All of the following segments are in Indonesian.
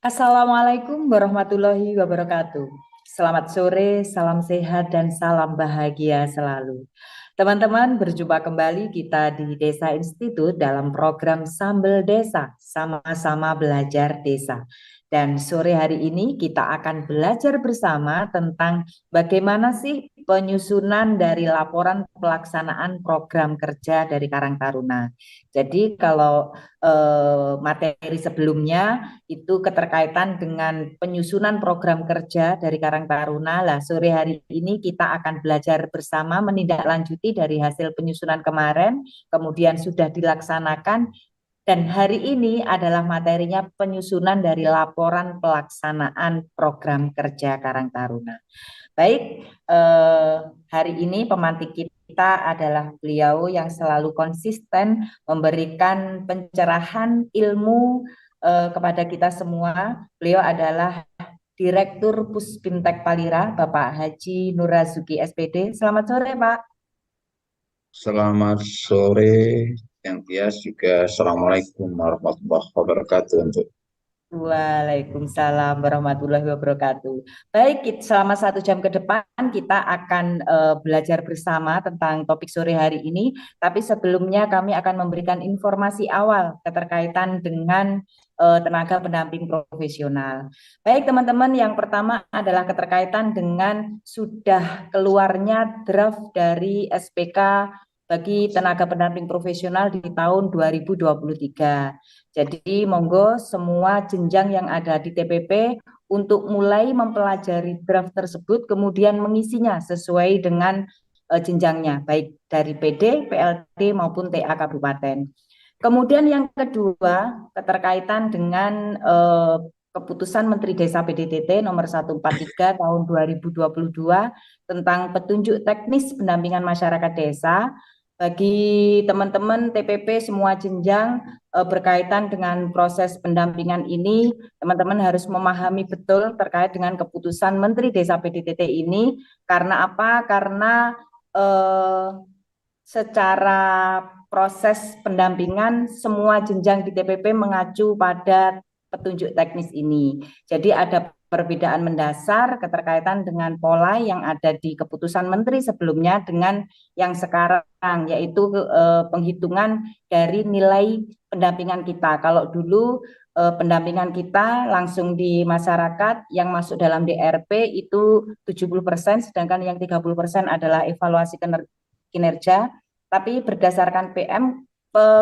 Assalamualaikum warahmatullahi wabarakatuh. Selamat sore, salam sehat, dan salam bahagia selalu. Teman-teman, berjumpa kembali kita di Desa Institut dalam program Sambel Desa, sama-sama belajar desa. Dan sore hari ini kita akan belajar bersama tentang bagaimana sih penyusunan dari laporan pelaksanaan program kerja dari Karang Taruna. Jadi kalau materi sebelumnya itu keterkaitan dengan penyusunan program kerja dari Karang Taruna. Lah, sore hari ini kita akan belajar bersama menindaklanjuti dari hasil penyusunan kemarin, kemudian sudah dilaksanakan, dan hari ini adalah materinya penyusunan dari laporan pelaksanaan program kerja Karang Taruna. Baik, hari ini pemantik kita adalah beliau yang selalu konsisten memberikan pencerahan ilmu kepada kita semua. Beliau adalah Direktur Puspintek Palira, Bapak Haji Nurazuki SPD. Selamat sore, Pak. Selamat sore, yang Tias juga. Assalamualaikum warahmatullahi wabarakatuh untuk Waalaikumsalam warahmatullahi wabarakatuh. Baik, selama 1 jam ke depan kita akan belajar bersama tentang topik sore hari ini. Tapi sebelumnya kami akan memberikan informasi awal keterkaitan dengan tenaga pendamping profesional. Baik teman-teman, yang pertama adalah keterkaitan dengan sudah keluarnya draft dari SPK bagi tenaga pendamping profesional di tahun 2023. Jadi monggo semua jenjang yang ada di TPP untuk mulai mempelajari draft tersebut, kemudian mengisinya sesuai dengan jenjangnya, baik dari PD, PLD maupun TA Kabupaten. Kemudian yang kedua, keterkaitan dengan keputusan Menteri Desa PDTT nomor 143 tahun 2022 tentang petunjuk teknis pendampingan masyarakat desa bagi teman-teman TPP semua jenjang berkaitan dengan proses pendampingan ini. Teman-teman harus memahami betul terkait dengan keputusan Menteri Desa PDTT ini. Karena apa? Karena eh, secara proses pendampingan semua jenjang di TPP mengacu pada petunjuk teknis ini. Jadi ada perbedaan mendasar keterkaitan dengan pola yang ada di keputusan menteri sebelumnya dengan yang sekarang, yaitu penghitungan dari nilai pendampingan kita. Kalau dulu pendampingan kita langsung di masyarakat yang masuk dalam DRP itu 70%, sedangkan yang 30% adalah evaluasi kinerja. Tapi berdasarkan PM,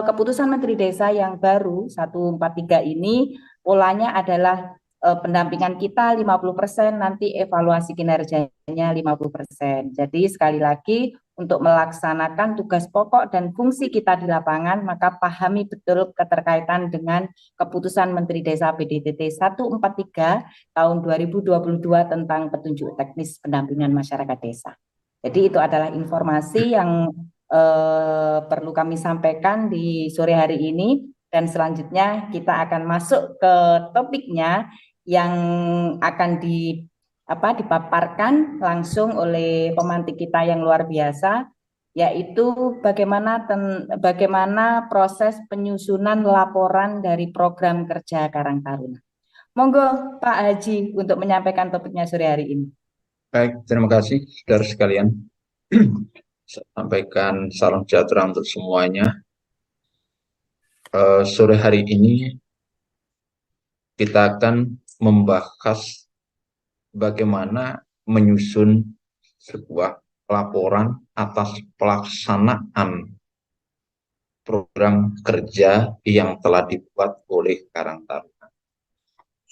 keputusan Menteri Desa yang baru 143 ini polanya adalah pendampingan kita 50%, nanti evaluasi kinerjanya 50%. Jadi sekali lagi untuk melaksanakan tugas pokok dan fungsi kita di lapangan, maka pahami betul keterkaitan dengan keputusan Menteri Desa PDTT 143 tahun 2022 tentang petunjuk teknis pendampingan masyarakat desa. Jadi itu adalah informasi yang perlu kami sampaikan di sore hari ini, dan selanjutnya kita akan masuk ke topiknya yang akan dipaparkan langsung oleh pemantik kita yang luar biasa, yaitu bagaimana proses penyusunan laporan dari program kerja Karang Taruna. Monggo Pak Haji untuk menyampaikan topiknya sore hari ini. baik. Terima kasih, saudara sekalian. Saya sampaikan salam sejahtera untuk semuanya. Sore hari ini kita akan membahas bagaimana menyusun sebuah laporan atas pelaksanaan program kerja yang telah dibuat oleh Karang Taruna,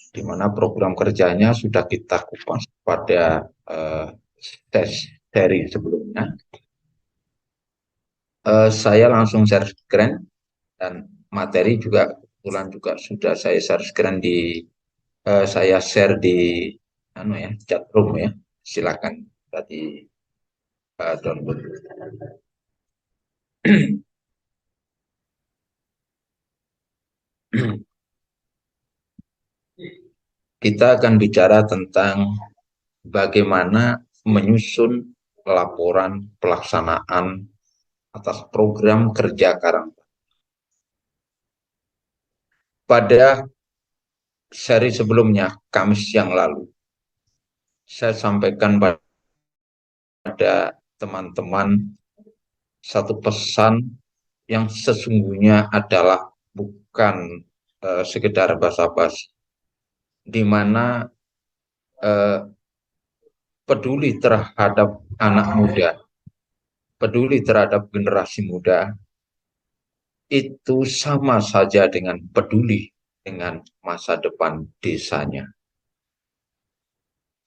di mana program kerjanya sudah kita kupas pada seri sebelumnya. Saya langsung share screen, dan materi juga kebetulan juga sudah saya share screen saya share di chat room ya. Silakan tadi download. Kita akan bicara tentang bagaimana menyusun laporan pelaksanaan atas program kerja Karang. Pada seri sebelumnya, Kamis yang lalu, saya sampaikan pada teman-teman satu pesan yang sesungguhnya adalah bukan sekedar basa-basi, di mana eh, peduli terhadap anak muda, peduli terhadap generasi muda, itu sama saja dengan peduli dengan masa depan desanya.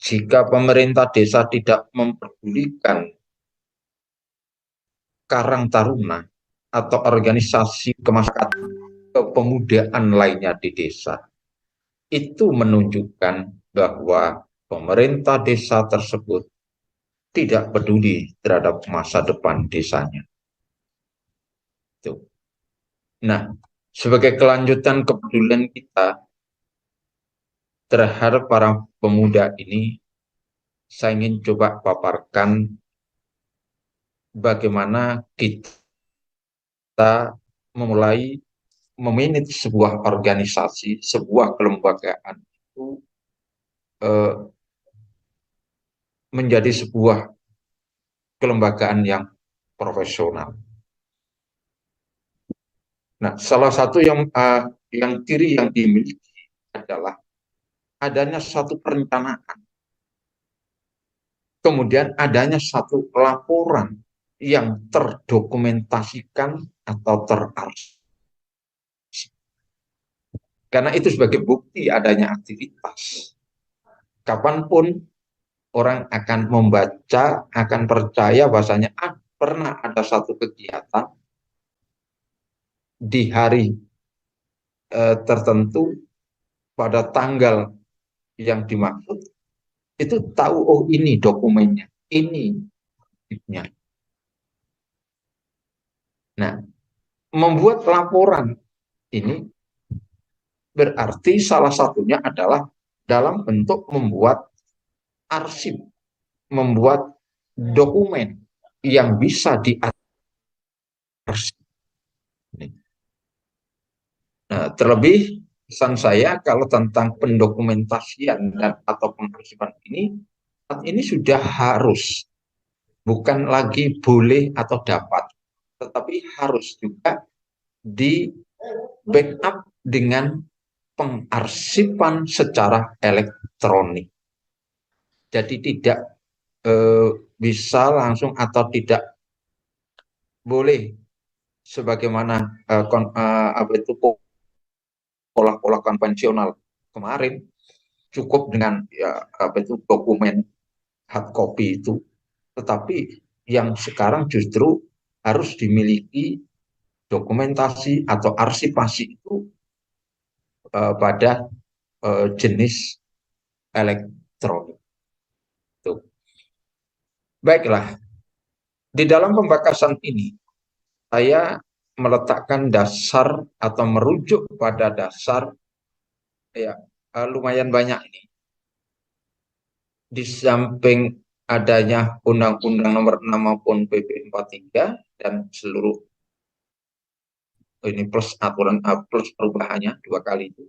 Jika pemerintah desa tidak memperdulikan Karang Taruna atau organisasi kemasyarakatan kepemudaan lainnya di desa, itu menunjukkan bahwa pemerintah desa tersebut tidak peduli terhadap masa depan desanya. Nah, sebagai kelanjutan kepedulian kita terhadap para pemuda ini, saya ingin coba paparkan bagaimana kita memulai memanage sebuah organisasi, sebuah kelembagaan itu eh, menjadi sebuah kelembagaan yang profesional. Nah, salah satu yang ciri yang dimiliki adalah adanya satu perencanaan, kemudian adanya satu laporan yang terdokumentasikan atau terarsip. Karena itu sebagai bukti adanya aktivitas. Kapanpun orang akan membaca, akan percaya bahasanya pernah ada satu kegiatan di hari tertentu pada tanggal yang dimaksud, itu tahu, oh ini dokumennya, ini buktinya. Nah, membuat laporan ini berarti salah satunya adalah dalam bentuk membuat arsip, membuat dokumen yang bisa diarsip. Nah, terlebih pesan saya kalau tentang pendokumentasian dan atau pengarsipan ini sudah harus, bukan lagi boleh atau dapat, tetapi harus juga di backup dengan pengarsipan secara elektronik. Jadi tidak bisa langsung atau tidak boleh sebagaimana apa itu pola-pola konvensional kemarin, cukup dengan ya apa itu dokumen hard copy itu, tetapi yang sekarang justru harus dimiliki dokumentasi atau arsipasi itu pada jenis elektronik. Tuh. Baiklah, di dalam pembakasan ini saya meletakkan dasar atau merujuk pada dasar ya lumayan banyak ini. Di samping adanya Undang-Undang Nomor 6 maupun PP 43 dan seluruh ini plus aturan plus perubahannya dua kali itu.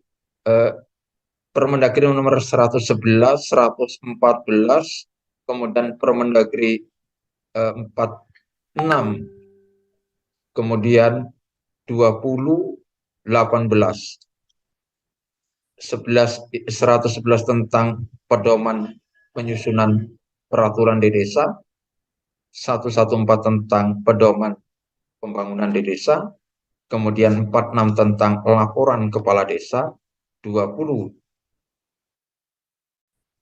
Permendagri nomor 111, 114, kemudian Permendagri 46, kemudian 2018, 111 tentang pedoman penyusunan peraturan di desa, 114 tentang pedoman pembangunan di desa, kemudian 46 tentang laporan kepala desa, 20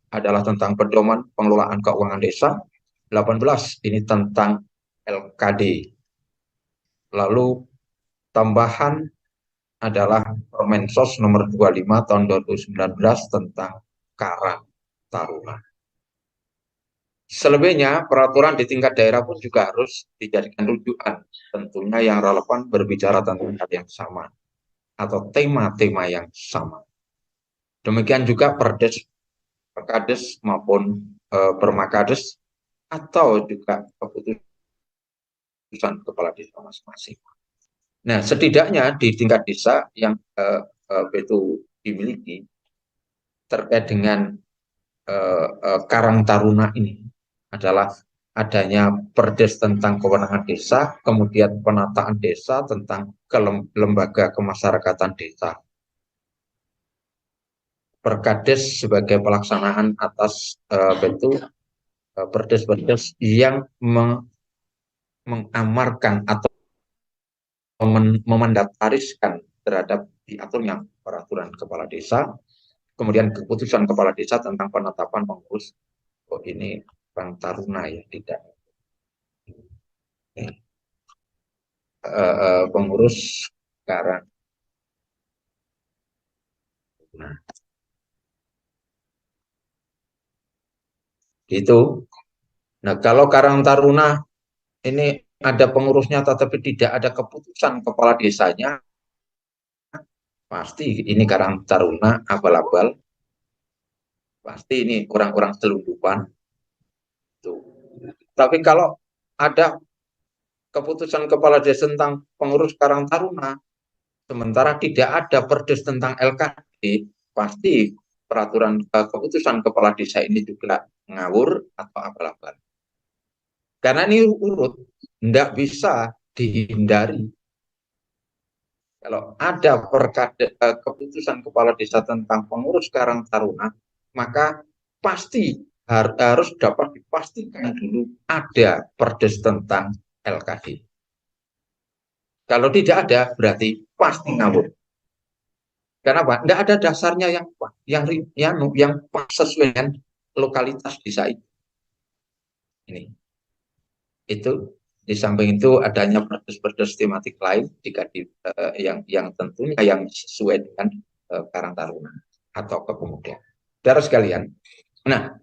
adalah tentang pedoman pengelolaan keuangan desa, 18 ini tentang LKD. Lalu tambahan adalah Permensos nomor 25 tahun 2019 tentang Karang Taruna. Selebihnya peraturan di tingkat daerah pun juga harus dijadikan rujukan, tentunya yang relevan berbicara tentang hal yang sama atau tema-tema yang sama. Demikian juga Perdes, Perkades maupun Permakades atau juga keputusan kepala desa masing-masing. Nah, setidaknya di tingkat desa yang itu dimiliki, terkait dengan Karang Taruna ini adalah adanya Perdes tentang kewenangan desa, kemudian penataan desa tentang lembaga kemasyarakatan desa. Perkades sebagai pelaksanaan atas perdes-perdes yang mengamarkan atau memandatariskan terhadap diaturnya peraturan kepala desa, kemudian keputusan kepala desa tentang penetapan pengurus. Oh, ini Bang Taruna ya, tidak. Pengurus Karang. Nah, itu. Nah, kalau Karang Taruna ini ada pengurusnya tetapi tidak ada keputusan kepala desanya, pasti ini Karang Taruna abal-abal, pasti ini kurang-kurang selundupan. Tapi kalau ada keputusan kepala desa tentang pengurus Karang Taruna, sementara tidak ada perdes tentang LKD, pasti peraturan keputusan kepala desa ini juga ngawur atau abal-abal. Karena ini urut, tidak bisa dihindari. Kalau ada keputusan kepala desa tentang pengurus Karang Taruna, maka pasti harus dapat dipastikan dulu ada perdes tentang LKD. Kalau tidak ada, berarti pasti ngawur. Kenapa? Tidak ada dasarnya yang pas sesuai dengan lokalitas desa itu. Ini. Itu di samping itu adanya perdes-perdes tematik lain yang tentunya yang sesuai dengan Karang Taruna atau kepemudaan. Saudara sekalian, nah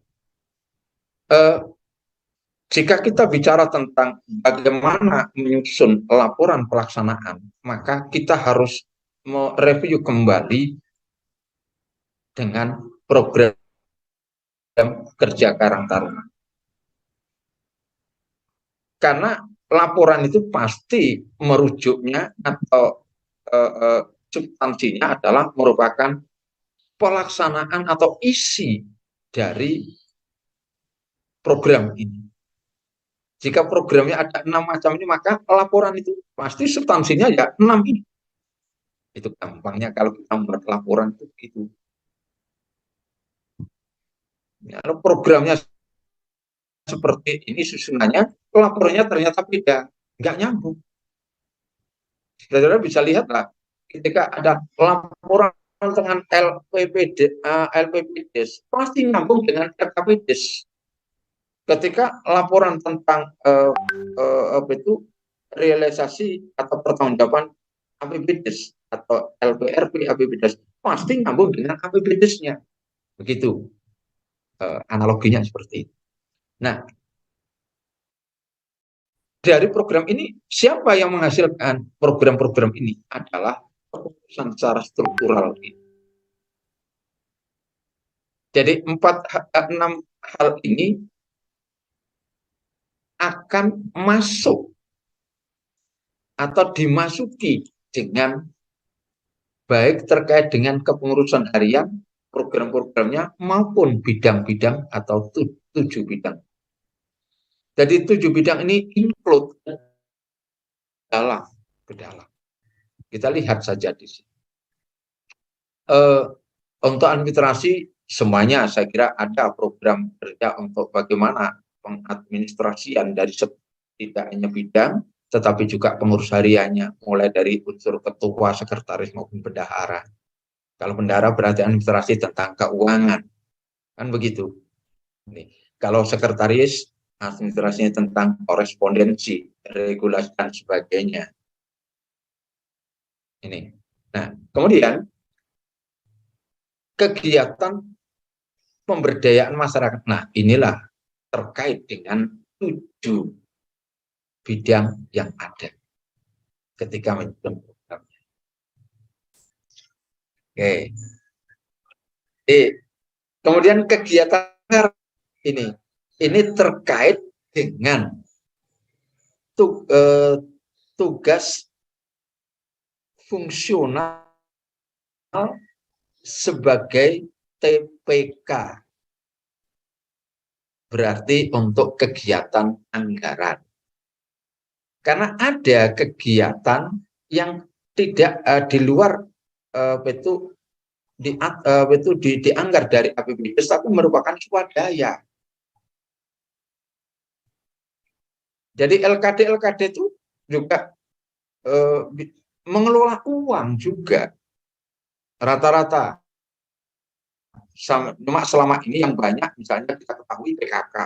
jika kita bicara tentang bagaimana menyusun laporan pelaksanaan, maka kita harus mereview kembali dengan program kerja Karang Taruna. Karena laporan itu pasti merujuknya atau substansinya adalah merupakan pelaksanaan atau isi dari program ini. Jika programnya ada 6 macam ini, maka laporan itu pasti substansinya ya 6 ini. Itu gampangnya kalau kita membuat laporan itu gitu. Ya, kalau programnya seperti ini susunannya, laporannya ternyata beda, nggak nyambung. Saudara bisa lihat lah, ketika ada laporan dengan LPPDes, pasti nyambung dengan RKPDes. Ketika laporan tentang realisasi atau pertanggungjawaban APBDes atau LPRP APBDes, pasti nyambung dengan APBDes-nya. Begitu analoginya seperti itu. Nah, dari program ini, siapa yang menghasilkan program-program ini? Adalah keputusan secara struktural. Jadi 6 hal ini akan masuk atau dimasuki dengan baik terkait dengan kepengurusan harian, program-programnya maupun bidang-bidang atau 7 bidang. Jadi 7 bidang ini include ke dalam. Kita lihat saja di sini. Untuk administrasi semuanya saya kira ada program kerja untuk bagaimana pengadministrasian dari tidak hanya bidang, tetapi juga pengurus hariannya, mulai dari unsur ketua, sekretaris maupun bendahara. Kalau bendahara berarti administrasi tentang keuangan, kan begitu. Kalau sekretaris, administrasinya tentang korespondensi, regulasi dan sebagainya. Ini. Nah, kemudian kegiatan pemberdayaan masyarakat. Nah, inilah terkait dengan 7 bidang yang ada ketika menyusun programnya. Oke. Kemudian kegiatan ini terkait dengan tugas fungsional sebagai TPK, berarti untuk kegiatan anggaran. Karena ada kegiatan yang tidak di luar itu dianggar dari APBDes, tapi merupakan swadaya. Jadi LKD itu juga mengelola uang juga rata-rata. Cuma selama ini yang banyak misalnya kita ketahui PKK.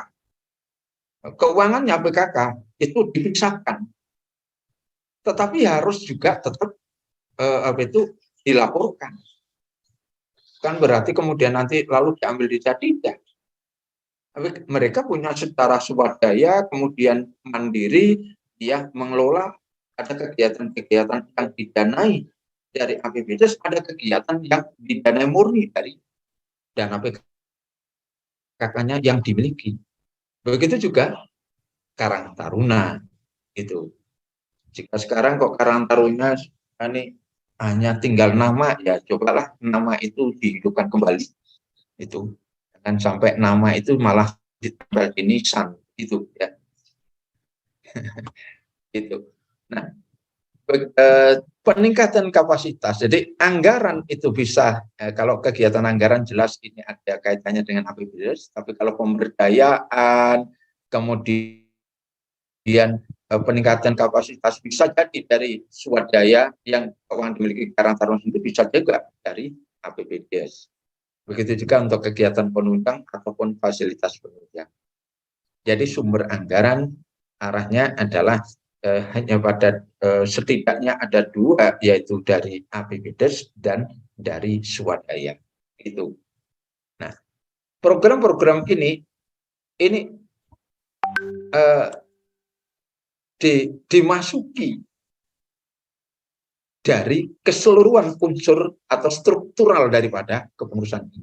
Keuangannya PKK itu dipisahkan. Tetapi harus juga tetap dilaporkan. Kan berarti kemudian nanti lalu diambil tidak. Tapi mereka punya secara swadaya, kemudian mandiri, dia mengelola, ada kegiatan-kegiatan yang didanai dari APBDes, ada kegiatan yang didanai murni dari dana PKK-nya yang dimiliki. Begitu juga Karang Taruna itu. Jika sekarang kok Karang Taruna ini hanya tinggal nama, ya cobalah nama itu dihidupkan kembali. Itu dan sampai nama itu malah ditambah nisan itu ya. Itu. Nah, peningkatan kapasitas. Jadi anggaran itu bisa kalau kegiatan anggaran jelas ini ada kaitannya dengan APBDes, tapi kalau pemberdayaan kemudian peningkatan kapasitas bisa jadi dari swadaya yang keuangan dimiliki Karang Taruna itu bisa juga dari APBDes. Begitu juga untuk kegiatan penunjang ataupun fasilitas penunjang. Jadi sumber anggaran arahnya adalah hanya pada setidaknya ada dua, yaitu dari APBDes dan dari swadaya. Itu. Nah, program-program ini dimasuki dari keseluruhan unsur atau struktural daripada kepengurusan ini.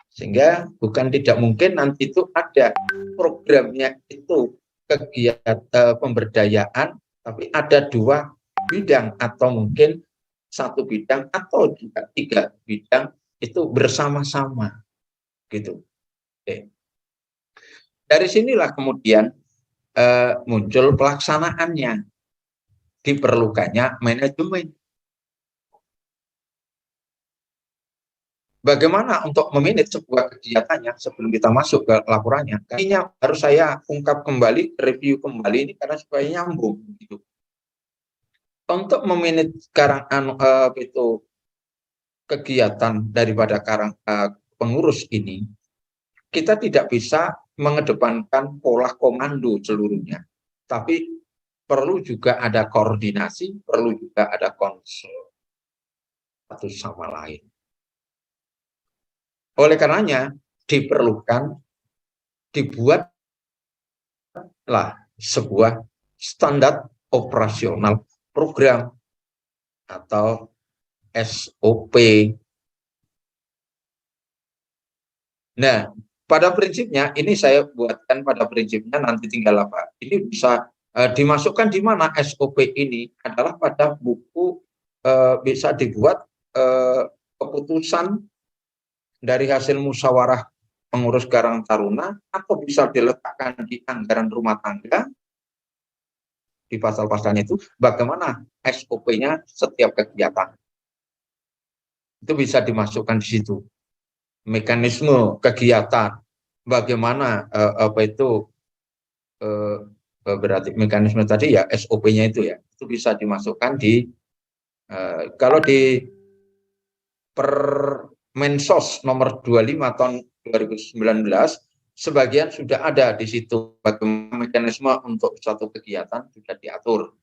Sehingga bukan tidak mungkin nanti itu ada programnya itu kegiatan pemberdayaan, tapi ada dua bidang atau mungkin satu bidang atau juga 3 bidang itu bersama-sama gitu. Oke. Dari sinilah kemudian muncul pelaksanaannya, diperlukannya manajemen. Bagaimana untuk memanage sebuah kegiatannya sebelum kita masuk ke laporannya? Ini harus saya ungkap kembali, review kembali ini karena supaya nyambung gitu. Untuk memanage itu kegiatan daripada pengurus ini, kita tidak bisa mengedepankan pola komando seluruhnya, tapi perlu juga ada koordinasi, perlu juga ada konsul satu sama lain. Oleh karenanya dibuatlah sebuah standar operasional program atau SOP. Nah, pada prinsipnya ini saya buatkan pada prinsipnya nanti tinggal apa. Ini bisa dimasukkan di mana SOP ini adalah pada buku bisa dibuat keputusan dari hasil musyawarah pengurus Karang Taruna atau bisa diletakkan di anggaran rumah tangga di pasal-pasalnya itu bagaimana SOP-nya setiap kegiatan. Itu bisa dimasukkan di situ. Mekanisme kegiatan, bagaimana berarti mekanisme tadi ya SOP-nya itu ya, itu bisa dimasukkan di kalau di Permensos nomor 25 tahun 2019 sebagian sudah ada di situ bagaimana mekanisme untuk suatu kegiatan sudah diatur.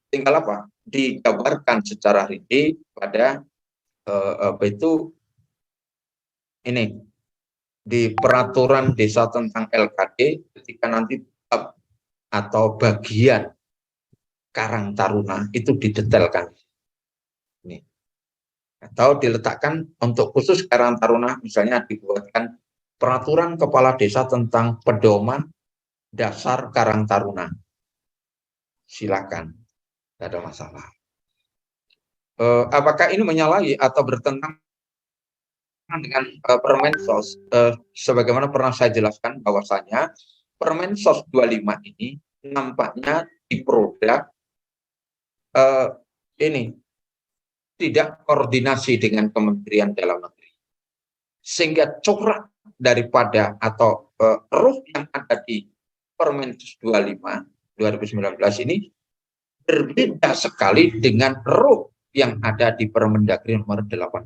Tinggal apa? Dijabarkan secara rinci pada ini di peraturan desa tentang LKD ketika nanti atau bagian Karang Taruna itu didetailkan. Ini. Atau diletakkan untuk khusus Karang Taruna misalnya dibuatkan peraturan kepala desa tentang pedoman dasar Karang Taruna. Silakan, tidak ada masalah. Apakah ini menyalahi atau bertentangan dengan Permensos, sebagaimana pernah saya jelaskan bahwasanya Permensos 25 ini nampaknya di produk ini tidak koordinasi dengan Kementerian Dalam Negeri, sehingga corak daripada atau ruh yang ada di Permensos 25 2019 ini berbeda sekali dengan ruh yang ada di Permendagri nomor 18,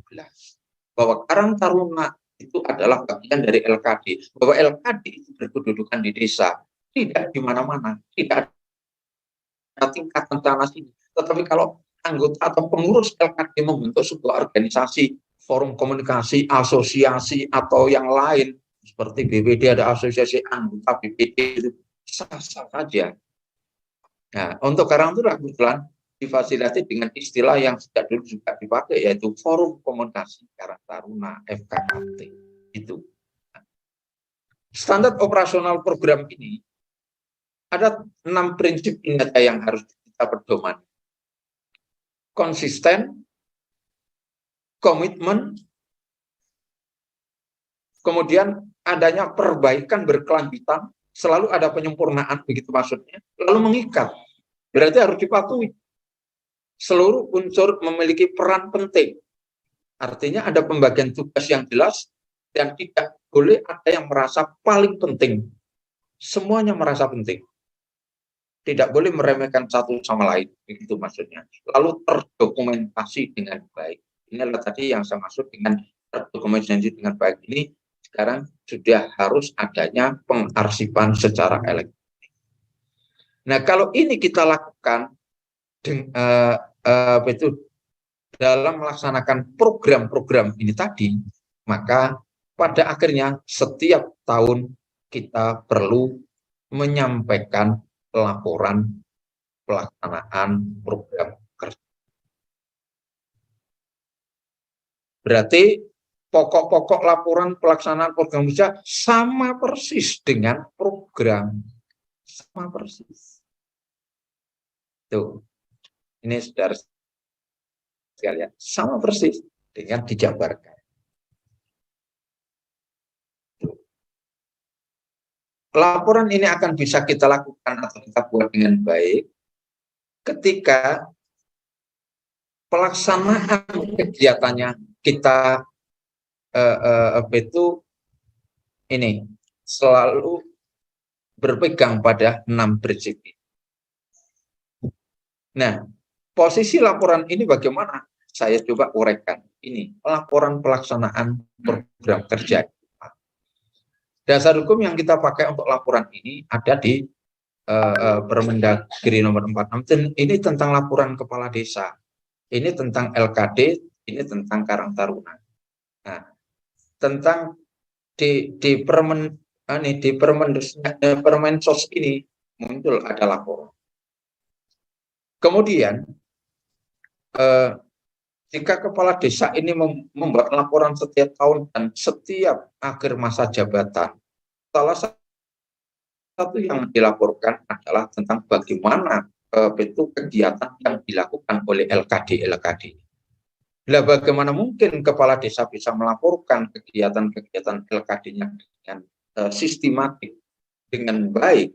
bahwa Karang Taruna itu adalah bagian dari LKD, bahwa LKD itu berkedudukan di desa, tidak di mana-mana, tidak ada tingkatan tanah sini. Tetapi kalau anggota atau pengurus LKD membentuk sebuah organisasi, forum komunikasi, asosiasi atau yang lain seperti BPD, ada asosiasi anggota BPD, itu sah-sah saja. Nah, untuk Karang Taruna kebetulan difasilitasi dengan istilah yang sejak dulu juga dipakai, yaitu Forum Komunikasi Karang Taruna FKKT. Itu. Standar operasional program ini ada 6 prinsip indah yang harus kita pedoman. Konsisten, komitmen, kemudian adanya perbaikan berkelanjutan, selalu ada penyempurnaan, begitu maksudnya, lalu mengikat. Berarti harus dipatuhi. Seluruh unsur memiliki peran penting. Artinya ada pembagian tugas yang jelas dan tidak boleh ada yang merasa paling penting. Semuanya merasa penting. Tidak boleh meremehkan satu sama lain, begitu maksudnya. Lalu terdokumentasi dengan baik. Ini adalah tadi yang saya maksud dengan terdokumentasi dengan baik ini. Sekarang sudah harus adanya pengarsipan secara elektronik. Nah, kalau ini kita lakukan dalam melaksanakan program-program ini tadi, maka pada akhirnya setiap tahun kita perlu menyampaikan laporan pelaksanaan program kerja. Berarti pokok-pokok laporan pelaksanaan program kerja sama persis dengan program. Sama persis. Tuh. Ini saudara sekalian, sama persis dengan dijabarkan. Laporan ini akan bisa kita lakukan atau kita buat dengan baik ketika pelaksanaan kegiatannya kita itu ini selalu berpegang pada 6 prinsip. Nah, posisi laporan ini bagaimana? Saya coba uraikan. Ini laporan pelaksanaan program kerja. Dasar hukum yang kita pakai untuk laporan ini ada di Permendagri nomor 46. Ini tentang laporan kepala desa. Ini tentang LKD, ini tentang Karang Taruna. Nah, tentang di Permensos ini muncul ada laporan. Kemudian jika kepala desa ini membuat laporan setiap tahun dan setiap akhir masa jabatan, salah satu yang dilaporkan adalah tentang bagaimana bentuk kegiatan yang dilakukan oleh LKD. Nah, bagaimana mungkin kepala desa bisa melaporkan kegiatan-kegiatan LKD-nya dengan sistematik, dengan baik,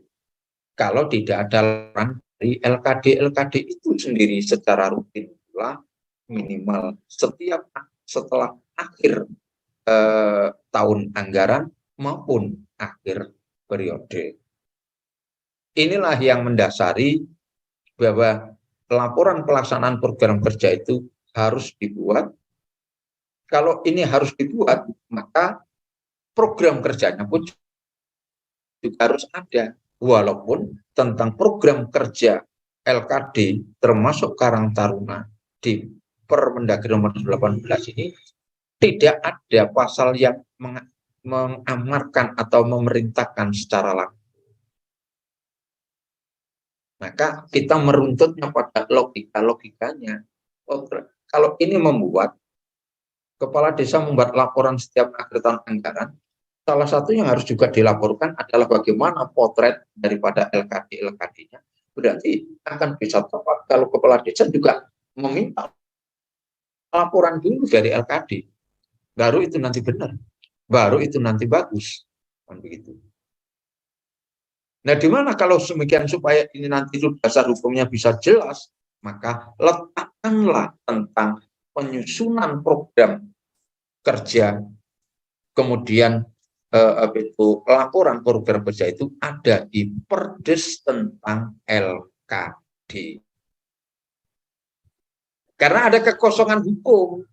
kalau tidak ada laporan dari LKD itu sendiri secara rutin pula, minimal setelah akhir tahun anggaran maupun akhir periode. Inilah yang mendasari bahwa laporan pelaksanaan program kerja itu harus dibuat. Kalau ini harus dibuat, maka program kerjanya pun juga harus ada. Walaupun tentang program kerja LKD termasuk Karang Taruna di Permendagri nomor 18 ini tidak ada pasal yang mengamarkan atau memerintahkan secara langsung. Maka kita meruntutnya pada logikanya. Kalau ini membuat kepala desa membuat laporan setiap akhir tahun anggaran, salah satu yang harus juga dilaporkan adalah bagaimana potret daripada LKD-nya. Berarti akan bisa tepat kalau kepala desa juga meminta laporan dulu dari LKD. Baru itu nanti benar, baru itu nanti bagus, kan begitu. Nah, di mana kalau demikian supaya ini nanti itu dasar hukumnya bisa jelas, maka letakkanlah tentang penyusunan program kerja, kemudian itu laporan program kerja itu ada di Perdes tentang LKD. Karena ada kekosongan hukum,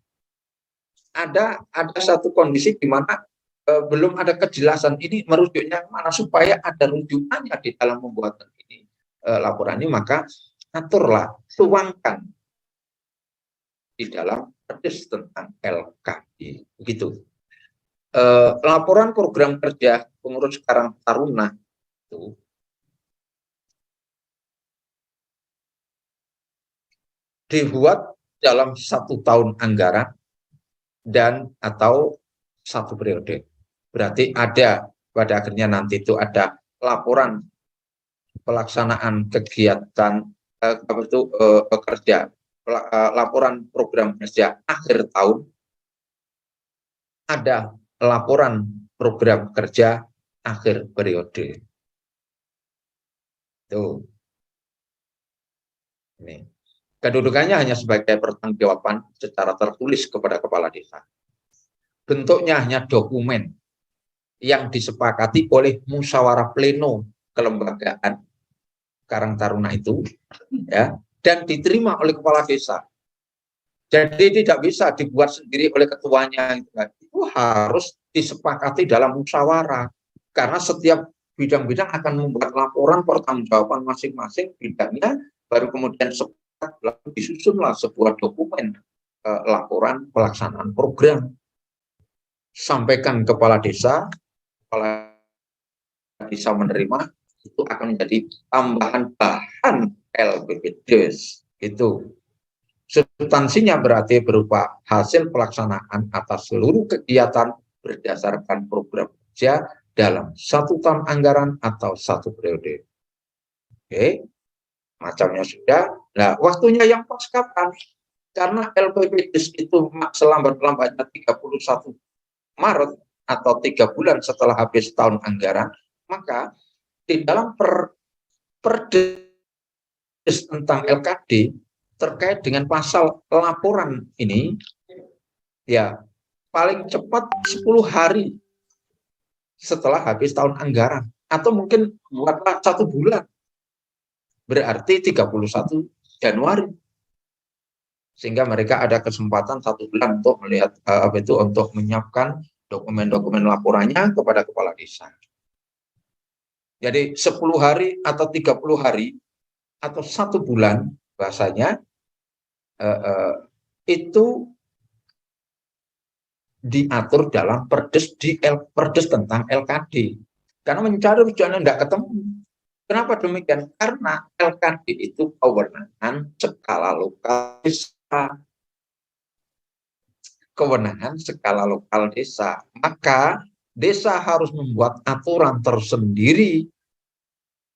ada satu kondisi di mana belum ada kejelasan ini merujuknya mana, supaya ada rujukannya di dalam membuat ini laporan ini, maka aturlah, tuangkan di dalam Perdes tentang LKD. Begitu. Laporan program kerja pengurus Karang Taruna itu dibuat dalam 1 tahun anggaran dan atau 1 periode. Berarti ada pada akhirnya nanti itu ada laporan pelaksanaan kegiatan kerja, laporan program kerja akhir tahun, ada laporan program kerja akhir periode. Tuh. Ini. Kedudukannya hanya sebagai pertanggungjawaban secara tertulis kepada kepala desa. Bentuknya hanya dokumen yang disepakati oleh musyawarah pleno kelembagaan Karang Taruna itu, ya, dan diterima oleh kepala desa. Jadi tidak bisa dibuat sendiri oleh ketuanya. Itu harus disepakati dalam musyawarah. Karena setiap bidang-bidang akan membuat laporan pertanggungjawaban masing-masing bidangnya, baru kemudian lalu disusunlah sebuah dokumen laporan pelaksanaan program. Sampaikan kepala desa menerima, itu akan menjadi tambahan bahan LPPDes. Itu substansinya berarti berupa hasil pelaksanaan atas seluruh kegiatan berdasarkan program kerja dalam 1 tahun anggaran atau 1 periode. Oke, macamnya sudah. Nah, waktunya yang pas kapan? Karena LPPDes itu selambat-lambatnya 31 Maret atau 3 bulan setelah habis tahun anggaran, maka di dalam Perdes tentang LKD terkait dengan pasal laporan ini, ya paling cepat 10 hari setelah habis tahun anggaran, atau mungkin buatlah 1 bulan, berarti 31 Januari, sehingga mereka ada kesempatan 1 bulan untuk melihat untuk menyiapkan dokumen-dokumen laporannya kepada kepala desa. Jadi 10 hari atau 30 hari atau 1 bulan bahasanya itu diatur dalam Perdes tentang LKD. Karena mencari rujukan tidak ketemu. Kenapa demikian? Karena LKD itu kewenangan skala lokal desa. Kewenangan skala lokal desa. Maka desa harus membuat aturan tersendiri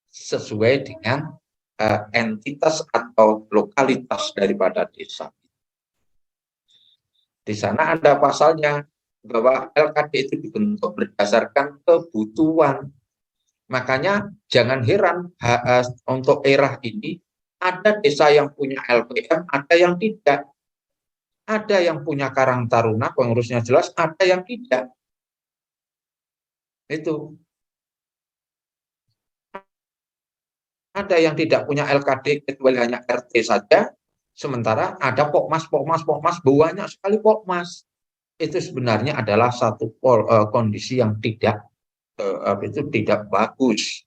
sesuai dengan entitas atau lokalitas daripada desa. Di sana ada pasalnya bahwa LKD itu dibentuk berdasarkan kebutuhan. Makanya jangan heran untuk era ini ada desa yang punya LPM, ada yang tidak. Ada yang punya Karang Taruna, pengurusnya jelas, ada yang tidak. Itu. Ada yang tidak punya LKD, kecuali hanya RT saja, sementara ada Pokmas, banyak sekali Pokmas. Itu sebenarnya adalah satu kondisi yang tidak bagus.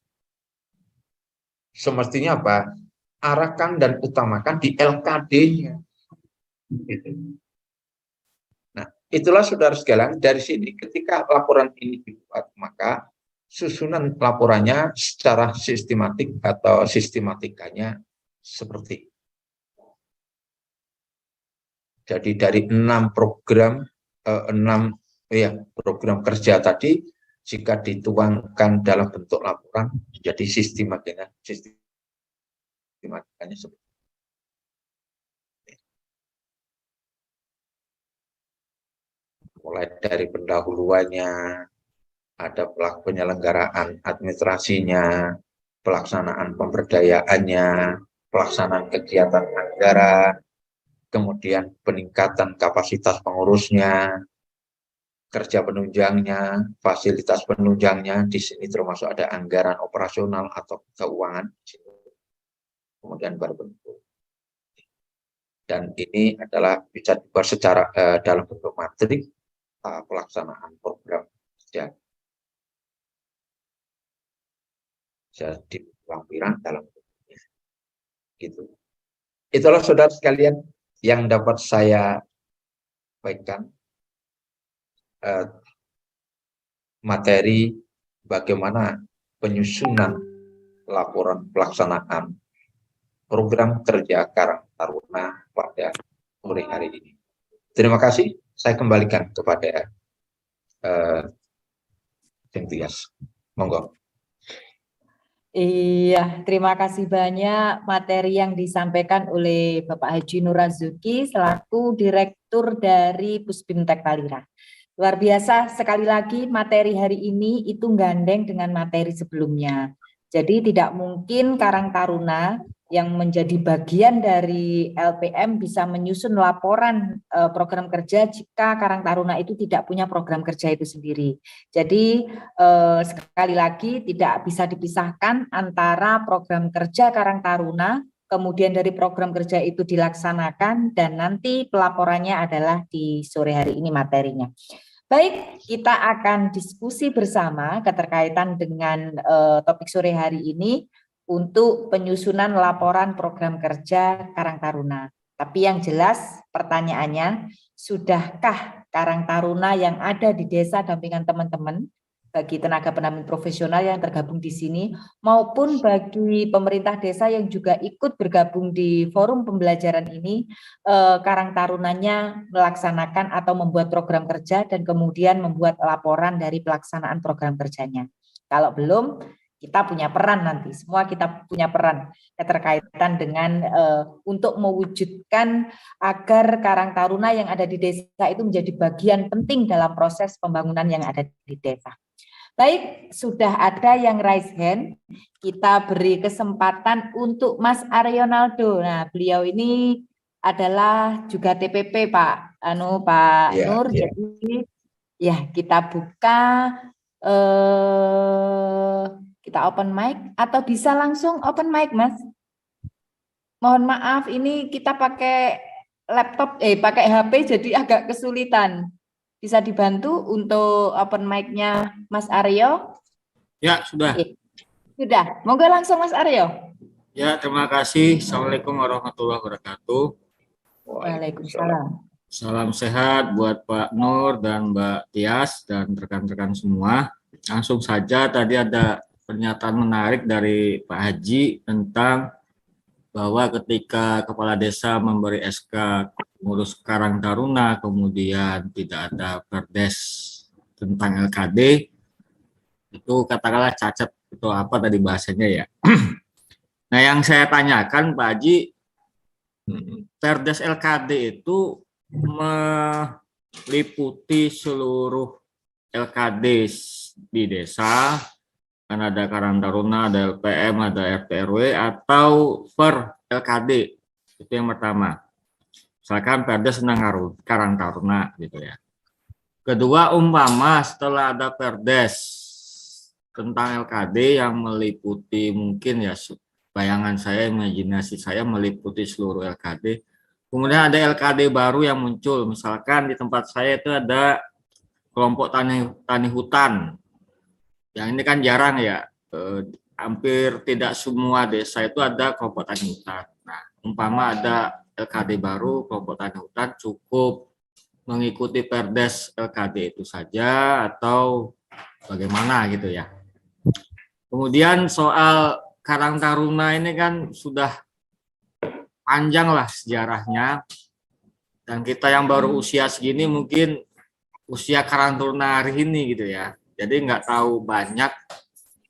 Semestinya apa? Arahkan dan utamakan di LKD-nya. Gitu. Nah, itulah saudara sekalian, dari sini ketika laporan ini dibuat, maka susunan laporannya secara sistematik atau sistematikanya seperti. Jadi dari 6 program, 6 program kerja tadi, jika dituangkan dalam bentuk laporan, jadi sistematikanya seperti. mulai dari pendahuluannya, ada penyelenggaraan administrasinya, pelaksanaan pemberdayaannya, pelaksanaan kegiatan anggaran, kemudian peningkatan kapasitas pengurusnya, kerja penunjangnya, fasilitas penunjangnya. Di sini termasuk ada anggaran operasional atau keuangan. Kemudian baru bentuk. Dan ini adalah bisa dibuat secara dalam bentuk materi pelaksanaan program kerja. Jadi lampiran dalam bentuknya. Gitu. Itulah saudara sekalian yang dapat saya sampaikan, materi bagaimana penyusunan laporan pelaksanaan program kerja Karang Taruna pada sore hari ini. Terima kasih. Saya kembalikan kepada Cynthia. Monggo. Iya, terima kasih banyak materi yang disampaikan oleh Bapak Haji Nur Razuki selaku Direktur dari Puspimtek Talira. Luar biasa, sekali lagi materi hari ini itu gandeng dengan materi sebelumnya. Jadi tidak mungkin Karang Taruna yang menjadi bagian dari LPM bisa menyusun laporan program kerja jika Karang Taruna itu tidak punya program kerja itu sendiri. Jadi sekali lagi tidak bisa dipisahkan antara program kerja Karang Taruna, kemudian dari program kerja itu dilaksanakan dan nanti pelaporannya adalah di sore hari ini materinya. Baik, kita akan diskusi bersama keterkaitan dengan topik sore hari ini untuk penyusunan laporan program kerja Karang Taruna. Tapi yang jelas pertanyaannya, sudahkah Karang Taruna yang ada di desa dampingan teman-teman, bagi tenaga pendamping profesional yang tergabung di sini, maupun bagi pemerintah desa yang juga ikut bergabung di forum pembelajaran ini, Karang Tarunanya melaksanakan atau membuat program kerja dan kemudian membuat laporan dari pelaksanaan program kerjanya. Kalau belum, kita punya peran nanti, semua kita punya peran keterkaitan dengan untuk mewujudkan agar Karang Taruna yang ada di desa itu menjadi bagian penting dalam proses pembangunan yang ada di desa. Baik, sudah ada yang raise hand, kita beri kesempatan untuk Mas Arionaldo. Nah, beliau ini adalah juga TPP Pak Nur. Ya. Jadi ya kita buka kita open mic atau bisa langsung open mic, Mas. Mohon maaf, ini kita pakai laptop, pakai HP jadi agak kesulitan. Bisa dibantu untuk open mic-nya Mas Aryo? Ya, sudah. Sudah. Monggo langsung Mas Aryo. Ya, terima kasih. Assalamualaikum warahmatullahi wabarakatuh. Waalaikumsalam. Salam sehat buat Pak Nur dan Mbak Tias dan rekan-rekan semua. Langsung saja, tadi ada pernyataan menarik dari Pak Haji tentang bahwa ketika kepala desa memberi SK ngurus Karang Taruna, kemudian tidak ada perdes tentang LKD, itu katakanlah cacat atau apa tadi bahasanya ya. Nah, yang saya tanyakan Pak Haji, perdes LKD itu meliputi seluruh LKD di desa, kan ada Karang Taruna, ada LPM, ada RT RW, atau per LKD, itu yang pertama. Misalkan perdes tentang Karang Taruna gitu ya. Kedua, umpama setelah ada perdes tentang LKD yang meliputi mungkin ya bayangan saya, imajinasi saya meliputi seluruh LKD. Kemudian ada LKD baru yang muncul, misalkan di tempat saya itu ada kelompok tani hutan. Yang ini kan jarang ya, hampir tidak semua desa itu ada kelompok tani hutan. Nah, umpama ada LKD baru, kelompok tani hutan cukup mengikuti perdes LKD itu saja atau bagaimana gitu ya. Kemudian soal Karang Taruna ini kan sudah panjang lah sejarahnya, dan kita yang baru usia segini mungkin usia Karang Taruna hari ini gitu ya, jadi nggak tahu banyak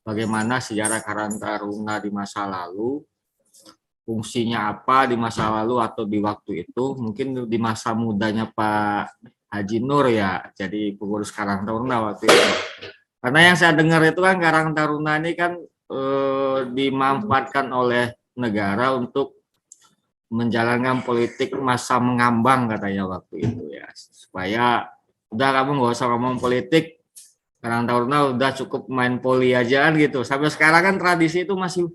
bagaimana sejarah Karang Taruna di masa lalu, fungsinya apa di masa lalu atau di waktu itu. Mungkin di masa mudanya Pak Haji Nur ya, jadi pengurus Karang Taruna waktu itu. Karena yang saya dengar itu kan Karang Taruna ini kan dimanfaatkan oleh negara untuk menjalankan politik masa mengambang katanya waktu itu ya, supaya udah kamu nggak usah ngomong politik, Karang Taruna udah cukup main poli aja kan gitu. Sampai sekarang kan tradisi itu masih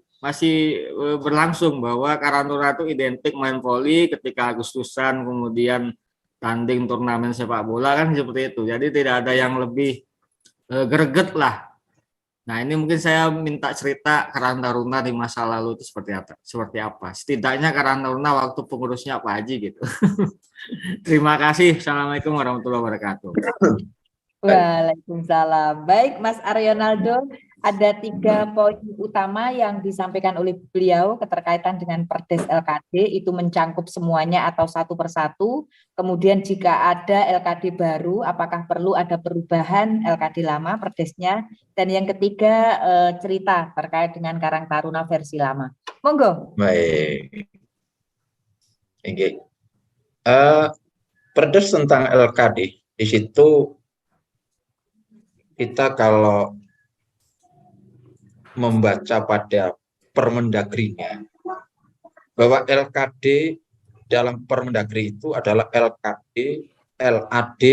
berlangsung bahwa Karang Taruna itu identik main poli ketika Agustusan, kemudian tanding turnamen sepak bola kan seperti itu. Jadi tidak ada yang lebih greget lah. Nah, ini mungkin saya minta cerita Karang Taruna di masa lalu itu seperti apa. Setidaknya Karang Taruna waktu pengurusnya Pak Haji gitu. Terima kasih. Assalamualaikum warahmatullahi wabarakatuh. Waalaikumsalam. Baik, Mas Aryonaldo, ada 3 poin utama yang disampaikan oleh beliau keterkaitan dengan Perdes LKD, itu mencangkup semuanya atau satu persatu. Kemudian jika ada LKD baru, apakah perlu ada perubahan LKD lama, Perdesnya. Dan yang ketiga, cerita terkait dengan Karang Taruna versi lama. Monggo. Baik. Oke. Perdes tentang LKD, di situ kita kalau membaca pada Permendagrinya, bahwa LKD dalam Permendagri itu adalah LKD, LAD,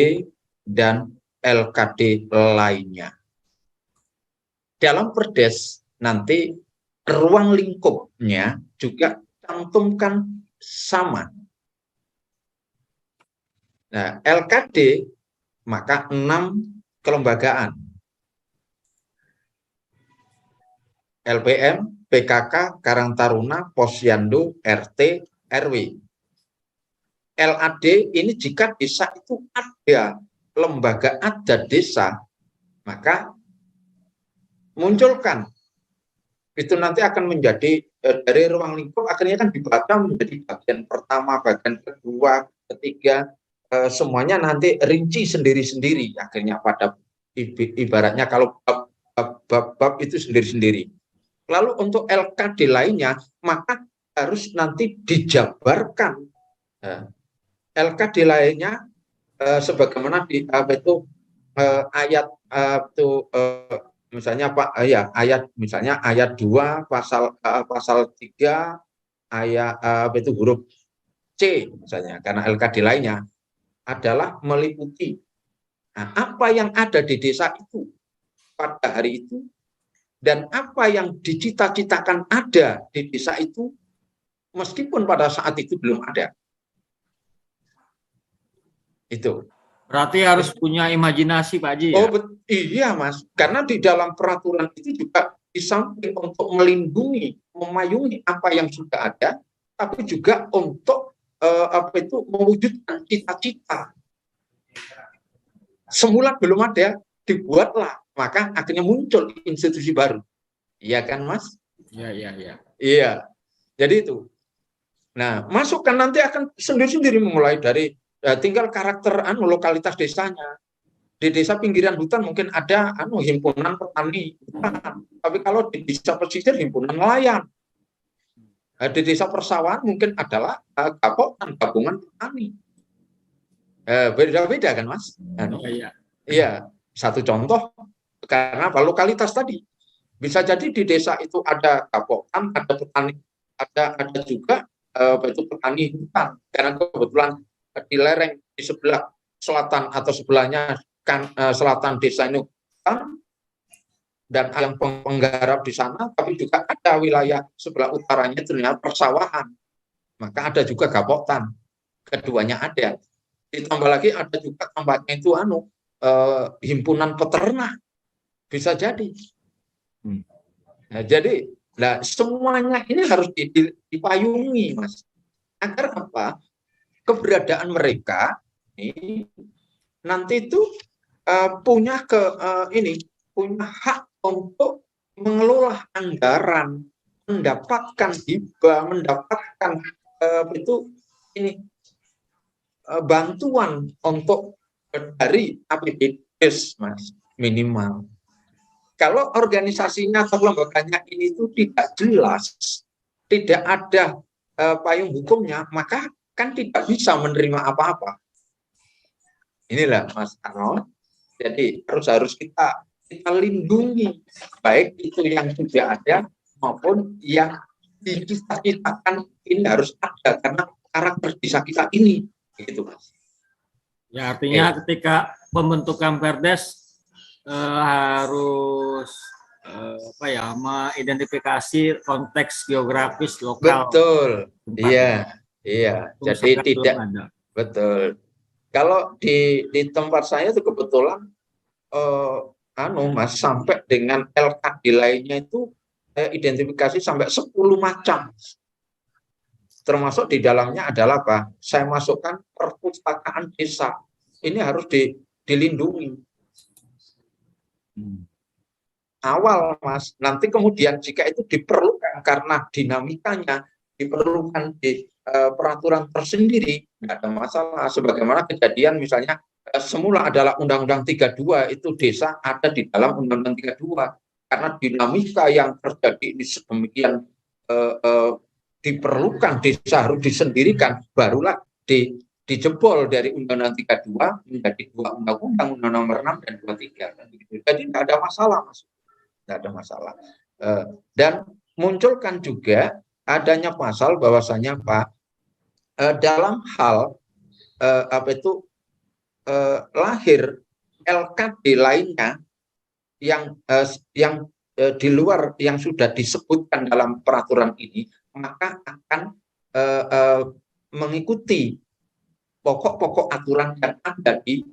dan LKD lainnya. Dalam Perdes nanti ruang lingkupnya juga cantumkan sama. Nah, LKD maka 6 kelembagaan. LPM, PKK, Karang Taruna, Posyandu, RT, RW. LAD ini jika desa itu ada lembaga adat desa, maka munculkan. Itu nanti akan menjadi dari ruang lingkup akhirnya kan dibaca menjadi bagian pertama, bagian kedua, ketiga, semuanya nanti rinci sendiri-sendiri akhirnya pada ibaratnya kalau bab itu sendiri-sendiri. Lalu untuk LKD lainnya maka harus nanti dijabarkan. LKD lainnya sebagaimana di ayat itu misalnya Pak ayat misalnya ayat 2 pasal 3 ayat itu huruf C misalnya, karena LKD lainnya adalah meliputi apa yang ada di desa itu pada hari itu dan apa yang dicita-citakan ada di desa itu meskipun pada saat itu belum ada. Itu. Berarti harus punya imajinasi Pak Haji ya? Oh iya Mas, karena di dalam peraturan itu juga di samping untuk melindungi, memayungi apa yang sudah ada, tapi juga untuk mewujudkan cita-cita. Semula belum ada, dibuatlah, maka akhirnya muncul institusi baru. Iya kan Mas? Iya. Iya, jadi itu. Nah, masukkan nanti akan sendiri-sendiri memulai dari tinggal karakter lokalitas desanya. Di desa pinggiran hutan mungkin ada himpunan petani hutan, tapi kalau di desa pesisir himpunan nelayan. Di desa persawahan mungkin adalah gabungan petani. Beda-beda kan Mas? Iya, satu contoh karena lokalitas tadi bisa jadi di desa itu ada gapokan, ada petani, ada juga itu petani hutan karena kebetulan di lereng di sebelah selatan atau sebelahnya kan selatan desa ini hutan dan yang penggarap di sana, tapi juga ada wilayah sebelah utaranya ternyata persawahan, maka ada juga gapotan, keduanya ada. Ditambah lagi ada juga tambahnya itu himpunan peternak bisa jadi. Nah, jadi semuanya ini harus dipayungi Mas. Agar apa? Keberadaan mereka ini nanti itu punya punya hak untuk mengelola anggaran, mendapatkan hibah, mendapatkan bantuan untuk dari APBDes Mas minimal. Kalau organisasinya atau lembaganya ini itu tidak jelas, tidak ada payung hukumnya, maka kan tidak bisa menerima apa-apa. Inilah Mas Arnold. Jadi harus kita lindungi, baik itu yang sudah ada maupun yang diciptakan ini harus ada karena karakter desa kita ini, gitu Mas. Ya, artinya ketika pembentukan Perdes harus mengidentifikasi konteks geografis lokal. Betul. Tempatnya. Iya. Itu Jadi tidak ada. betul. Kalau di tempat saya itu kebetulan Mas, sampai dengan LKD lainnya itu saya identifikasi sampai 10 macam. Termasuk di dalamnya adalah apa? Saya masukkan perpustakaan desa. Ini harus dilindungi. Awal, Mas. Nanti kemudian jika itu diperlukan karena dinamikanya diperlukan di peraturan tersendiri, tidak ada masalah. Sebagaimana kejadian misalnya semula adalah Undang-Undang 32, itu desa ada di dalam Undang-Undang 32. Karena dinamika yang terjadi ini sedemikian diperlukan, desa harus disendirikan, barulah dijebol dari Undang-Undang 32 menjadi 2 undang-undang, Undang Nomor 6 dan 23. Jadi tidak ada masalah, Mas. Tidak ada masalah. Dan munculkan juga adanya pasal bahwasanya Pak, dalam hal lahir LKD lainnya yang di luar yang sudah disebutkan dalam peraturan ini, maka akan mengikuti pokok-pokok aturan yang ada di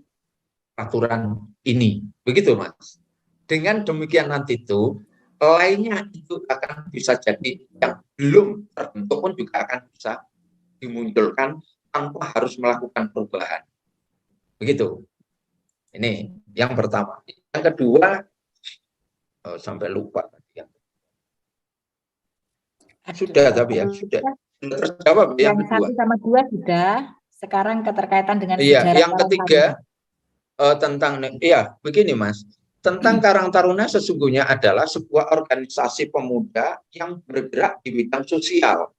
aturan ini. Begitu, Mas. Dengan demikian nanti itu lainnya itu akan bisa jadi yang belum terbentuk pun juga akan bisa dimunculkan tanpa harus melakukan perubahan. Begitu. Ini yang pertama. Yang kedua, sampai lupa. Sudah tapi ya, sudah terjawab yang kedua. 1 sama 2 sudah. Sekarang keterkaitan dengan sejarah. Iya, Yang ketiga tentang begini Mas. Tentang Karang Taruna sesungguhnya adalah sebuah organisasi pemuda yang bergerak di bidang sosial.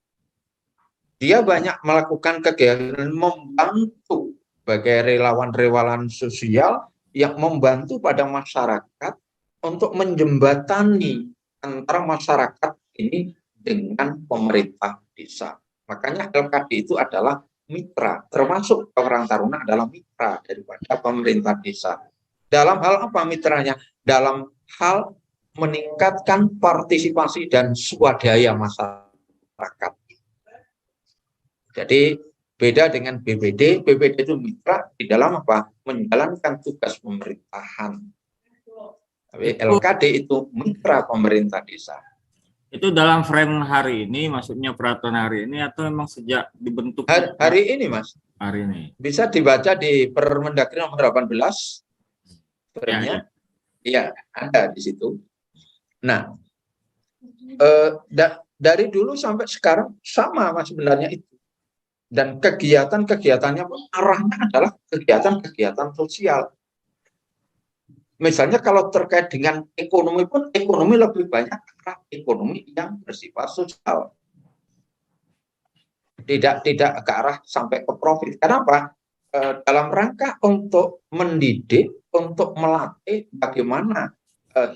Dia banyak melakukan kegiatan membantu sebagai relawan-relawan sosial yang membantu pada masyarakat untuk menjembatani antara masyarakat ini dengan pemerintah desa. Makanya LKD itu adalah mitra, termasuk Karang Taruna adalah mitra daripada pemerintah desa. Dalam hal apa mitranya? Dalam hal meningkatkan partisipasi dan swadaya masyarakat. Jadi beda dengan BPD, BPD itu mitra di dalam apa? Menjalankan tugas pemerintahan. Tapi LKD itu mitra pemerintah desa. Itu dalam frame hari ini, maksudnya peraturan hari ini atau memang sejak dibentuk? Hari ini, Mas. Hari ini. Bisa dibaca di Permendagri nomor 18. Frame-nya. Iya, ada di situ. Nah, dari dulu sampai sekarang sama Mas sebenarnya itu. Dan kegiatan-kegiatannya arahnya adalah kegiatan-kegiatan sosial. Misalnya kalau terkait dengan ekonomi pun, ekonomi lebih banyak arah ekonomi yang bersifat sosial. Tidak ke arah sampai ke profit. Kenapa? Dalam rangka untuk mendidik, untuk melatih bagaimana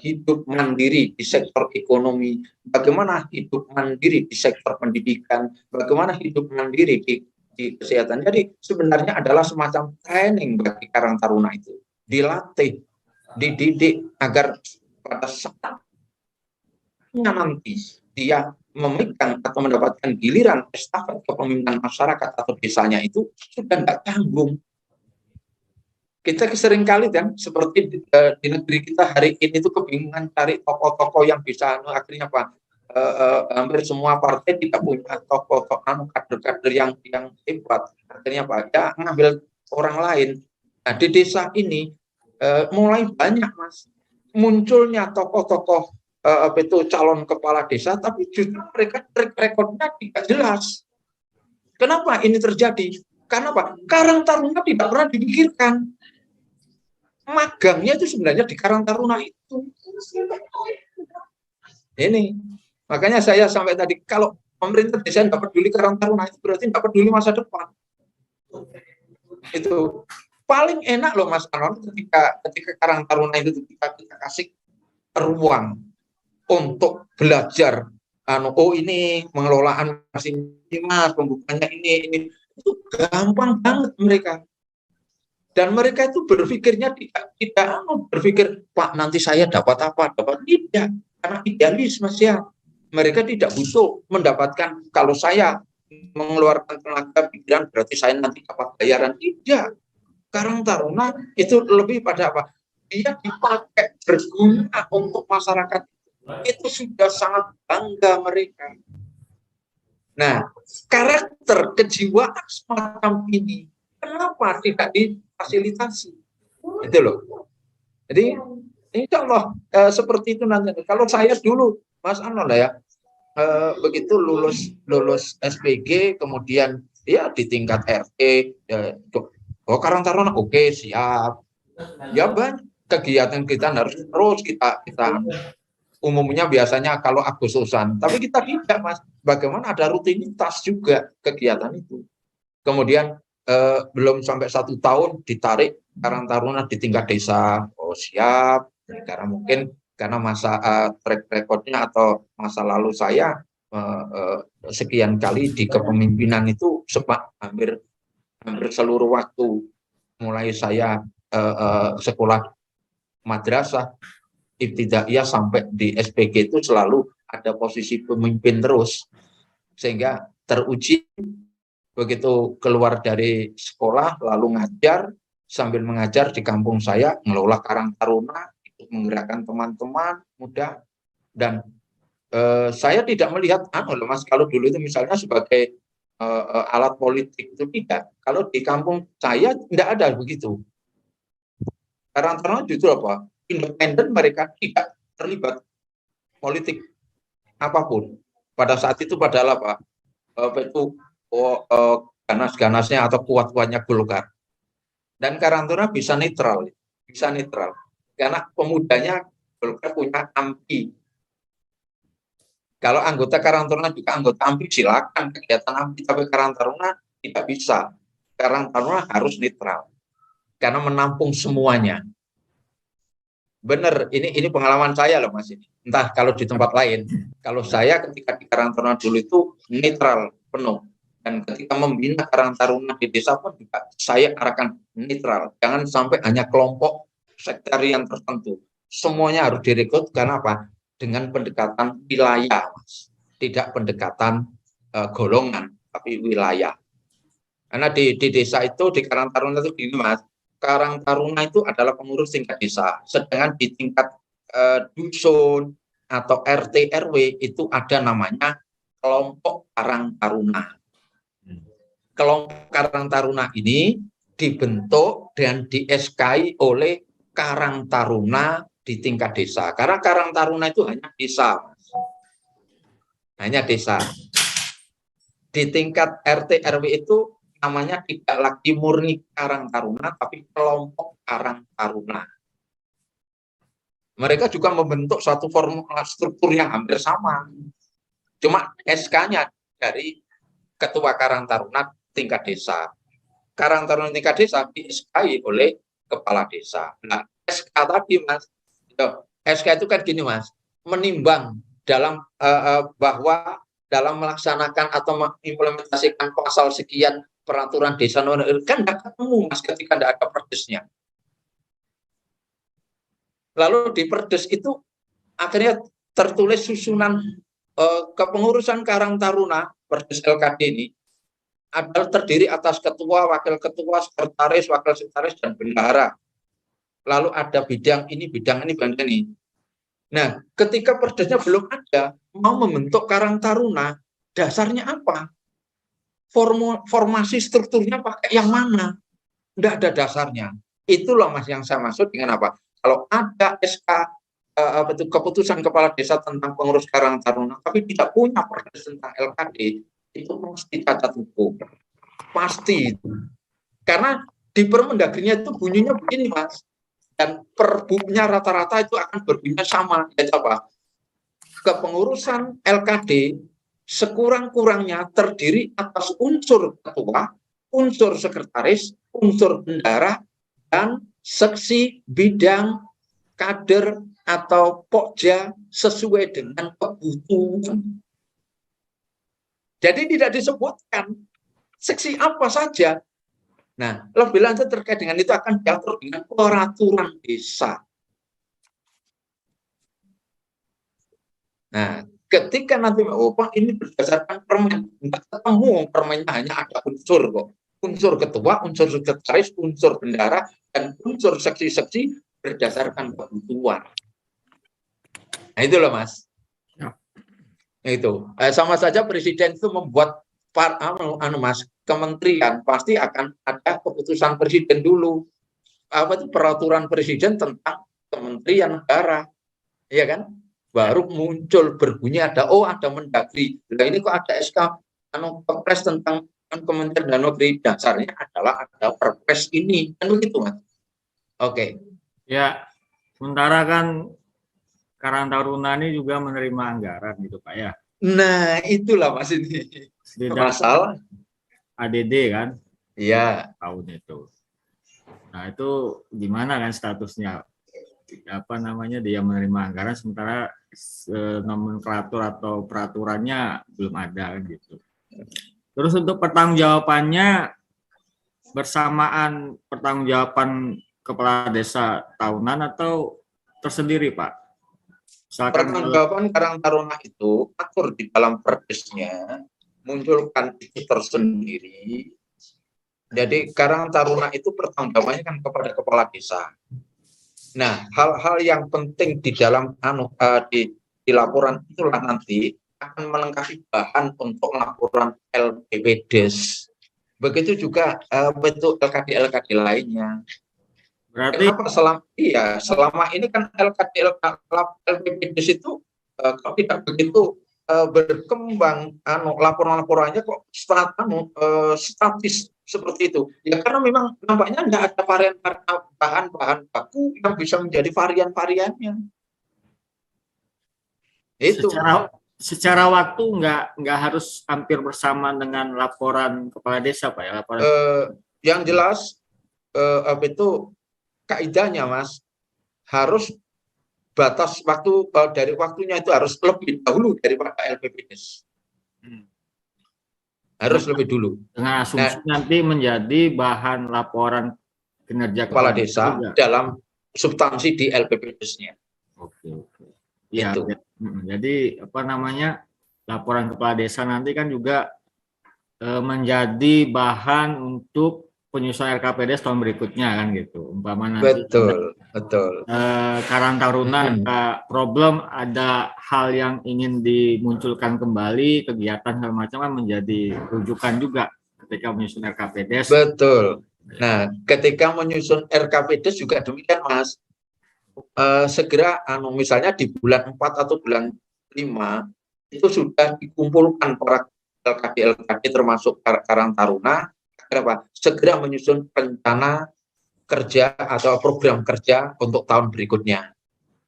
hidup mandiri di sektor ekonomi, bagaimana hidup mandiri di sektor pendidikan, bagaimana hidup mandiri di kesehatan. Jadi sebenarnya adalah semacam training bagi Karang Taruna itu. Dilatih, dididik agar pada saat nanti dia memegang atau mendapatkan giliran estafet kepemimpinan masyarakat atau desanya itu sudah tidak tanggung. Kita seringkali kan seperti di negeri kita hari ini itu kebingungan cari tokoh-tokoh yang bisa akhirnya apa? Hampir semua partai tidak punya tokoh-tokoh kader-kader yang hebat. Akhirnya apa? Ya ngambil orang lain. Nah, di desa ini mulai banyak Mas munculnya tokoh-tokoh itu calon kepala desa, tapi justru mereka track recordnya tidak jelas. Kenapa ini terjadi? Karena apa? Karang Taruna tidak pernah dipikirkan. Magangnya itu sebenarnya di Karang Taruna itu. Ini makanya saya sampai tadi kalau pemerintah desa tidak peduli Karang Taruna itu berarti tidak peduli masa depan. Itu Paling enak loh Mas Anon ketika Karang Taruna itu kita kasih ruang untuk belajar. Oh ini pengelolaan masih ini Mas, pembukanya ini itu gampang banget mereka. Dan mereka itu berpikirnya tidak berpikir Pak nanti saya dapat apa, tidak, karena idealis Mas ya. Mereka tidak butuh mendapatkan kalau saya mengeluarkan tenaga pikiran berarti saya nanti dapat bayaran, tidak. Karang Taruna itu lebih pada apa? Dia dipakai berguna untuk masyarakat. Itu sudah sangat bangga mereka. Nah, karakter kejiwaan semacam ini kenapa tidak difasilitasi? Itu loh. Jadi insya Allah seperti itu nanti. Kalau saya dulu, Mas Anwar ya, begitu lulus SPG, kemudian ya di tingkat RT, Karang Taruna oke, siap. Ya banyak kegiatan kita harus terus kita umumnya biasanya kalau Agustusan, tapi kita tidak Mas. Bagaimana ada rutinitas juga kegiatan itu. Kemudian belum sampai 1 tahun ditarik Karang Taruna di tingkat desa. Oh siap, karena mungkin karena masa track recordnya atau masa lalu saya sekian kali di kepemimpinan itu hampir seluruh waktu, mulai saya sekolah madrasah ibtidaiyah sampai di SPG itu selalu ada posisi pemimpin terus, sehingga teruji begitu keluar dari sekolah lalu ngajar, sambil mengajar di kampung saya ngelola Karang Taruna, ikut menggerakkan teman-teman muda. Dan saya tidak melihat Mas, kalau dulu itu misalnya sebagai alat politik, itu tidak. Kalau di kampung saya tidak ada begitu. Karang Taruna justru apa? Independen, mereka tidak terlibat politik apapun. Pada saat itu padahal apa? Itu ganas-ganasnya atau kuat-kuatnya Golkar. Dan Karang Taruna bisa netral. Karena pemudanya Golkar punya AMPI. Kalau anggota Karang Taruna juga anggota AMPI, silakan kegiatan AMPI, tapi Karang Taruna tidak bisa. Karang Taruna harus netral. Karena menampung semuanya. Benar, ini pengalaman saya loh Mas ini. Entah kalau di tempat lain. Kalau saya ketika di Karang Taruna dulu itu netral penuh. Dan ketika membina Karang Taruna di desa pun juga saya arahkan netral. Jangan sampai hanya kelompok sektarian tertentu. Semuanya harus direkrut, karena apa? Dengan pendekatan wilayah, Mas. Tidak pendekatan golongan, tapi wilayah. Karena di desa itu, di Karang Taruna itu gini Mas, Karang Taruna itu adalah pengurus tingkat desa, sedangkan di tingkat dusun atau RT RW itu ada namanya kelompok Karang Taruna. Kelompok Karang Taruna ini dibentuk dan di-SK-i oleh Karang Taruna di tingkat desa. Karena Karang Taruna itu hanya desa, hanya desa. Di tingkat RT RW itu namanya tidak lagi murni Karang Taruna, tapi kelompok Karang Taruna. Mereka juga membentuk suatu formula struktur yang hampir sama. Cuma SK-nya dari Ketua Karang Taruna tingkat desa. Karang Taruna tingkat desa di-SK-i oleh Kepala Desa. Nah, SK tadi Mas, SK itu kan gini Mas, menimbang dalam bahwa dalam melaksanakan atau mengimplementasikan pasal sekian peraturan desa kan tidak ketemu Mas ketika tidak ada perdesnya. Lalu di perdes itu akhirnya tertulis susunan kepengurusan Karang Taruna perdes LKD ini adalah terdiri atas ketua, wakil ketua, sekretaris, wakil sekretaris, dan bendahara. Lalu ada bidang ini, bidang ini. Nah, ketika perdesnya belum ada, mau membentuk Karang Taruna, dasarnya apa? Formasi strukturnya pakai yang mana? Tidak ada dasarnya. Itulah Mas yang saya maksud dengan apa? Kalau ada SK keputusan kepala desa tentang pengurus Karang Taruna, tapi tidak punya perdes tentang LKD, itu pasti cacat hukum. Pasti itu. Karena di Permendagrinya itu bunyinya begini Mas. Dan perbuknya rata-rata itu akan berbunyi sama. Yaitu apa? Kepengurusan LKD sekurang-kurangnya terdiri atas unsur ketua, unsur sekretaris, unsur bendahara, dan seksi, bidang, kader, atau pokja sesuai dengan kebutuhan. Jadi tidak disebutkan seksi apa saja. Nah, lebih lanjut terkait dengan itu akan diatur dengan peraturan desa. Nah, ketika nanti Pak ini berdasarkan permen, nggak ketemu permennya, hanya ada unsur kok. Unsur ketua, unsur sekretaris, unsur bendara, dan unsur seksi-seksi berdasarkan kebutuhan. Nah, itu loh Mas. Ya. Itu sama saja presiden itu membuat Mas, kementerian pasti akan ada keputusan presiden dulu. Apa itu peraturan presiden tentang kementerian negara, ya kan? Baru muncul berbunyi ada Mendagri. Nah ini kok ada SK Kepres tentang Kementerian Dalam Negeri, dasarnya adalah ada Perpres ini, kan begitu Mas? Oke. Ya, sementara kan Karang Taruna ini juga menerima anggaran gitu Pak ya. Nah itulah Mas ini masalah. ADD kan? Iya. Tahun itu. Nah itu gimana kan statusnya? Apa namanya, dia menerima anggaran sementara nomenklatur atau peraturannya belum ada kan gitu. Terus untuk pertanggungjawabannya bersamaan pertanggungjawaban kepala desa tahunan atau tersendiri Pak? Pertanggungjawaban Karang Taruna itu atur di dalam perdesnya, munculkan itu tersendiri. Jadi Karang Taruna itu pertanggungjawabannya kan kepada kepala desa. Nah, hal-hal yang penting di dalam di laporan itulah nanti akan melengkapi bahan untuk laporan LPPDes. Begitu juga bentuk LKD lainnya. Berarti kenapa selama ini kan LPPDes itu kalau tidak begitu berkembang laporan-laporannya kok statis seperti itu ya, karena memang nampaknya nggak ada bahan-bahan baku yang bisa menjadi varian-variannya itu. Secara waktu nggak harus hampir bersamaan dengan laporan kepala desa Pak ya, laporan yang jelas apa itu kaidahnya Mas, harus batas waktu dari waktunya itu harus lebih dahulu daripada LPPDes. Harus lebih dulu. Dengan asumsi nanti menjadi bahan laporan kinerja kepala desa juga dalam substansi di LPPDes-nya. Oke. Ya, jadi apa namanya, laporan kepala desa nanti kan juga menjadi bahan untuk penyusunan RKPDes tahun berikutnya kan gitu. Umpama nanti betul. Karang Taruna ada problem, ada hal yang ingin dimunculkan kembali, kegiatan segala macam kan menjadi rujukan juga ketika menyusun RKPDes. Betul. Nah, ketika menyusun RKPDes juga demikian Mas. Segera misalnya di bulan 4 atau bulan 5 itu sudah dikumpulkan para LKD termasuk Karang Taruna, segera menyusun rencana kerja atau program kerja untuk tahun berikutnya.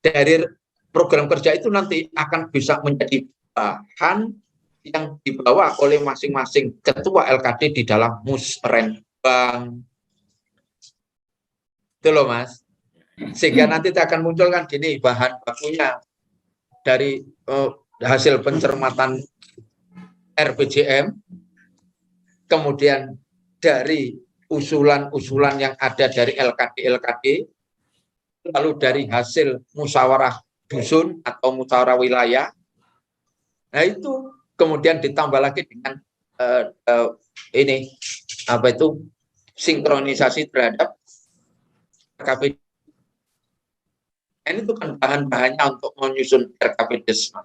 Dari program kerja itu nanti akan bisa menjadi bahan yang dibawa oleh masing-masing ketua LKD di dalam musrenbang. Itu loh Mas. Sehingga nanti akan munculkan gini, bahan bakunya dari hasil pencermatan RPJM, kemudian dari usulan-usulan yang ada dari LKD, lalu dari hasil musyawarah dusun atau musyawarah wilayah. Nah itu kemudian ditambah lagi dengan ini apa itu sinkronisasi terhadap RKPD. Ini itu kan bahan-bahannya untuk menyusun RKPDes.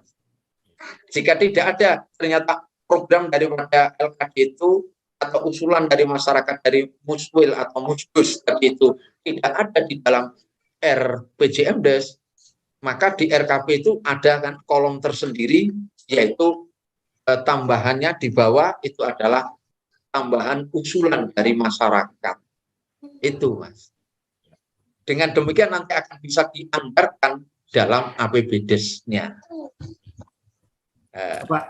Jika tidak ada ternyata program daripada LKD itu atau usulan dari masyarakat dari Muswil atau Musgus tadi itu tidak ada di dalam RPJMdes, maka di RKP itu ada kan kolom tersendiri, yaitu tambahannya di bawah itu adalah tambahan usulan dari masyarakat. Itu Mas. Dengan demikian nanti akan bisa dianggarkan dalam APBDes-nya. Pak,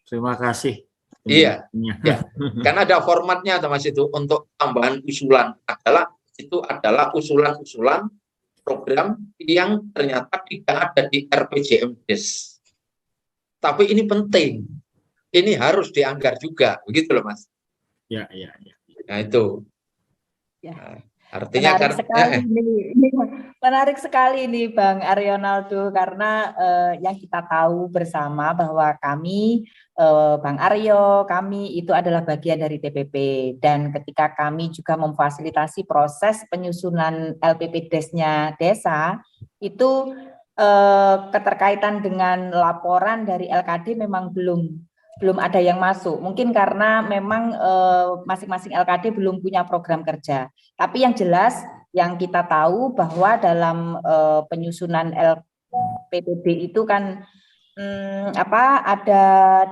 terima kasih. Iya, ya. Karena ada formatnya Mas itu untuk tambahan usulan adalah itu adalah usulan-usulan program yang ternyata tidak ada di RPJMDes. Tapi ini penting, ini harus dianggar juga, begitu loh Mas. Ya. Nah itu. Ya. Nah, artinya Menarik sekali ini menarik sekali nih Bang Aryonaldo, karena yang kita tahu bersama bahwa kami Bang Aryo, kami itu adalah bagian dari TPP, dan ketika kami juga memfasilitasi proses penyusunan LPPDes-nya desa, itu keterkaitan dengan laporan dari LKD memang belum ada yang masuk. Mungkin karena memang masing-masing LKD belum punya program kerja. Tapi yang jelas yang kita tahu bahwa dalam penyusunan LPPD itu kan ada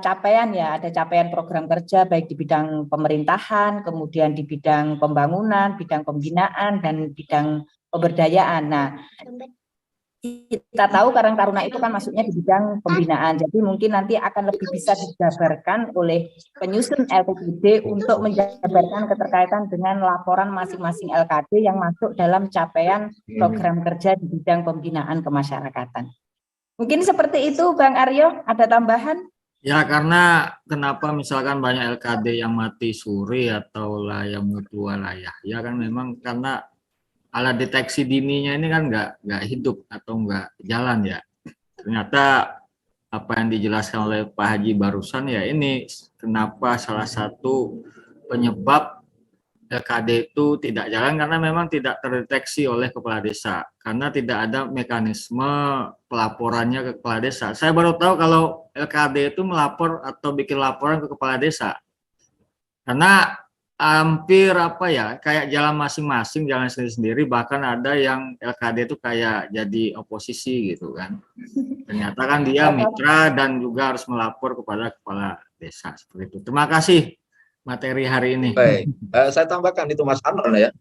capaian program kerja baik di bidang pemerintahan, kemudian di bidang pembangunan, bidang pembinaan, dan bidang pemberdayaan. Nah, kita tahu Karang Taruna itu kan masuknya di bidang pembinaan, jadi mungkin nanti akan lebih bisa dijabarkan oleh penyusun LPPD untuk menjabarkan keterkaitan dengan laporan masing-masing LKD yang masuk dalam capaian program kerja di bidang pembinaan kemasyarakatan. Mungkin seperti itu Bang Aryo, ada tambahan? Ya, karena kenapa misalkan banyak LKD yang mati suri atau yang mutua layah, ya kan memang karena alat deteksi dininya ini kan nggak hidup atau nggak jalan ya. Ternyata apa yang dijelaskan oleh Pak Haji barusan ya, ini kenapa salah satu penyebab LKD itu tidak jalan, karena memang tidak terdeteksi oleh kepala desa, karena tidak ada mekanisme pelaporannya ke kepala desa. Saya baru tahu kalau LKD itu melapor atau bikin laporan ke kepala desa, karena hampir kayak jalan masing-masing, jalan sendiri-sendiri, bahkan ada yang LKD itu kayak jadi oposisi gitu kan. Ternyata kan dia mitra dan juga harus melapor kepada kepala desa seperti itu. Terima kasih materi hari ini. Baik, saya tambahkan itu Mas Anron ya.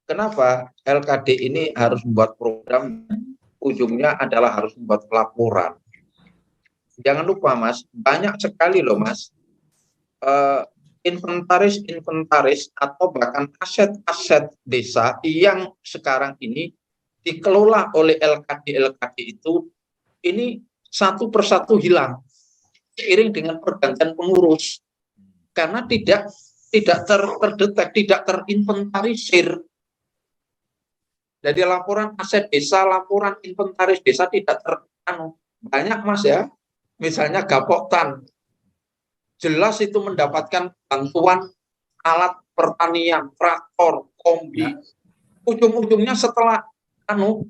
Kenapa LKD ini harus membuat program, ujungnya adalah harus membuat laporan. Jangan lupa Mas, banyak sekali loh Mas, inventaris atau bahkan aset-aset desa yang sekarang ini dikelola oleh LKD itu, ini satu persatu hilang seiring dengan pergantian pengurus, karena tidak terdetek, tidak terinventarisir. Jadi laporan aset desa, laporan inventaris desa tidak banyak Mas ya. Misalnya Gapoktan, jelas itu mendapatkan bantuan alat pertanian, traktor, kombi. Ujung-ujungnya setelah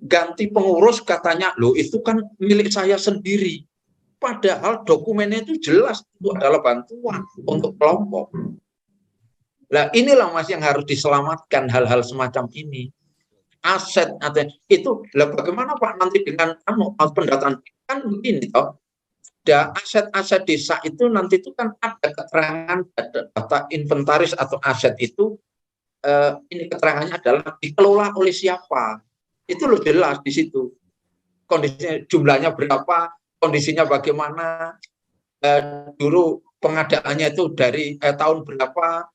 ganti pengurus katanya, loh itu kan milik saya sendiri. Padahal dokumennya itu jelas itu adalah bantuan untuk kelompok. Nah inilah Mas yang harus diselamatkan, hal-hal semacam ini. Aset itu, bagaimana Pak nanti dengan pendataan kan begini toh. Aset-aset desa itu nanti itu kan ada keterangan data inventaris atau aset itu, ini keterangannya adalah dikelola oleh siapa, itu loh jelas di situ kondisinya, jumlahnya berapa, kondisinya bagaimana, dulu pengadaannya itu dari tahun berapa,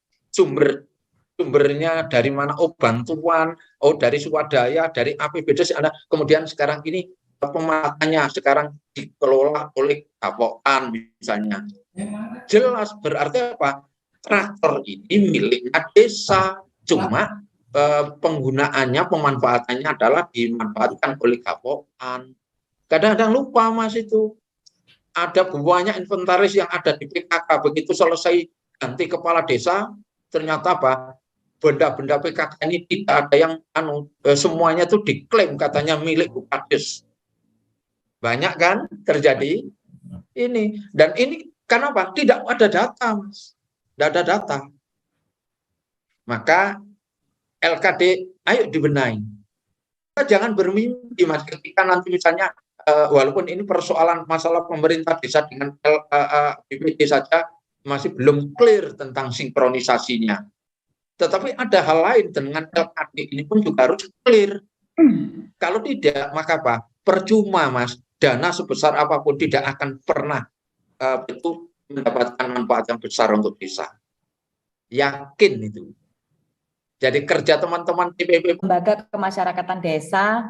sumbernya dari mana, bantuan, dari swadaya, dari APBD, kemudian sekarang ini pemakannya sekarang dikelola oleh Gapoktan misalnya. Jelas berarti apa? Traktor ini miliknya desa, cuma penggunaannya, pemanfaatannya adalah dimanfaatkan oleh Gapoktan. Kadang-kadang lupa Mas itu. Ada banyak inventaris yang ada di PKK, begitu selesai ganti kepala desa, ternyata benda-benda PKK ini tidak ada yang semuanya itu diklaim katanya milik Bupades. Banyak kan terjadi ini, dan ini kenapa? Tidak ada data Mas, tidak ada data. Maka LKD ayo dibenahi. Kita jangan bermimpi Mas, ketika nanti misalnya walaupun ini persoalan masalah pemerintah desa dengan BPD saja masih belum clear tentang sinkronisasinya. Tetapi ada hal lain dengan LKD ini pun juga harus clear. Kalau tidak, maka percuma Mas, dana sebesar apapun tidak akan pernah itu mendapatkan manfaat yang besar untuk desa. Yakin itu. Jadi kerja teman-teman TPP lembaga kemasyarakatan desa,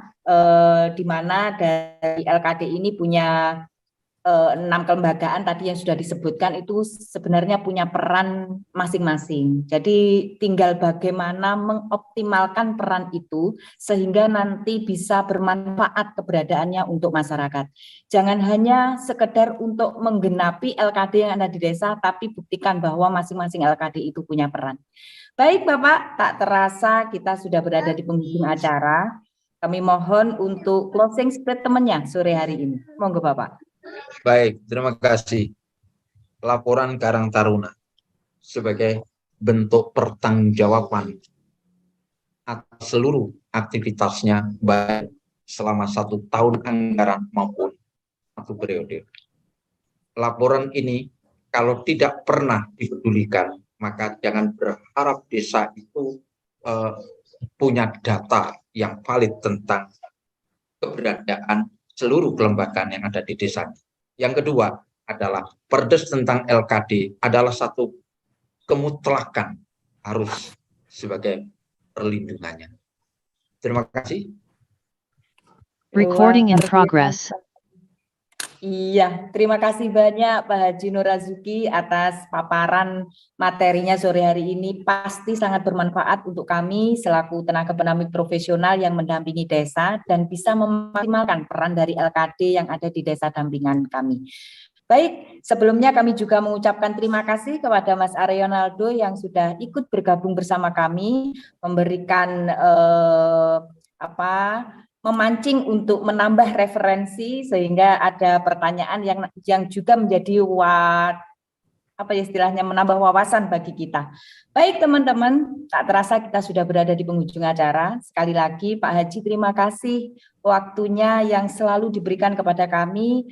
di mana dari LKD ini punya 6 kelembagaan tadi yang sudah disebutkan itu sebenarnya punya peran masing-masing. Jadi tinggal bagaimana mengoptimalkan peran itu sehingga nanti bisa bermanfaat keberadaannya untuk masyarakat. Jangan hanya sekedar untuk menggenapi LKD yang ada di desa, tapi buktikan bahwa masing-masing LKD itu punya peran. Baik Bapak, tak terasa kita sudah berada di penghujung acara. Kami mohon untuk closing statement-nya sore hari ini. Monggo Bapak. Baik, terima kasih. Laporan Karang Taruna sebagai bentuk pertanggungjawaban atas seluruh aktivitasnya baik selama 1 tahun anggaran maupun 1 periode. Laporan ini kalau tidak pernah dipedulikan, maka jangan berharap desa itu punya data yang valid tentang keberadaan seluruh kelembagaan yang ada di desa. Yang kedua adalah perdes tentang LKD adalah satu kemutlakan harus sebagai perlindungannya. Terima kasih. Recording in progress. Iya, terima kasih banyak Pak Haji Nur Razuki atas paparan materinya sore hari ini. Pasti sangat bermanfaat untuk kami selaku tenaga pendamping profesional yang mendampingi desa dan bisa memaksimalkan peran dari LKD yang ada di desa dampingan kami. Baik, sebelumnya kami juga mengucapkan terima kasih kepada Mas Arionaldo yang sudah ikut bergabung bersama kami, memberikan memancing untuk menambah referensi sehingga ada pertanyaan yang juga menjadi istilahnya menambah wawasan bagi kita. Baik teman-teman, tak terasa kita sudah berada di penghujung acara. Sekali lagi Pak Haji terima kasih waktunya yang selalu diberikan kepada kami,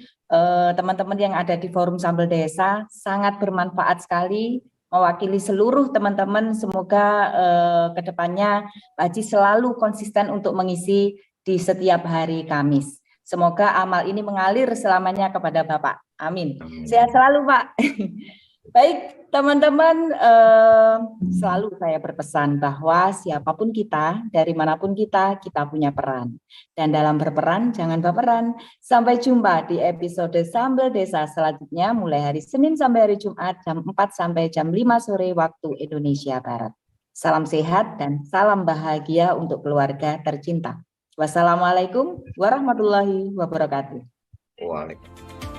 teman-teman yang ada di Forum Sambel Desa, sangat bermanfaat sekali. Mewakili seluruh teman-teman, semoga kedepannya Pak Haji selalu konsisten untuk mengisi di setiap hari Kamis. Semoga amal ini mengalir selamanya kepada Bapak. Amin. Sehat selalu Pak. Baik teman-teman, selalu saya berpesan bahwa siapapun kita, dari manapun kita punya peran. Dan dalam berperan, jangan baperan. Sampai jumpa di episode Sambel Desa selanjutnya, mulai hari Senin sampai hari Jumat, jam 4 sampai jam 5 sore waktu Indonesia Barat. Salam sehat dan salam bahagia untuk keluarga tercinta. Wassalamualaikum warahmatullahi wabarakatuh. Waalaikumsalam.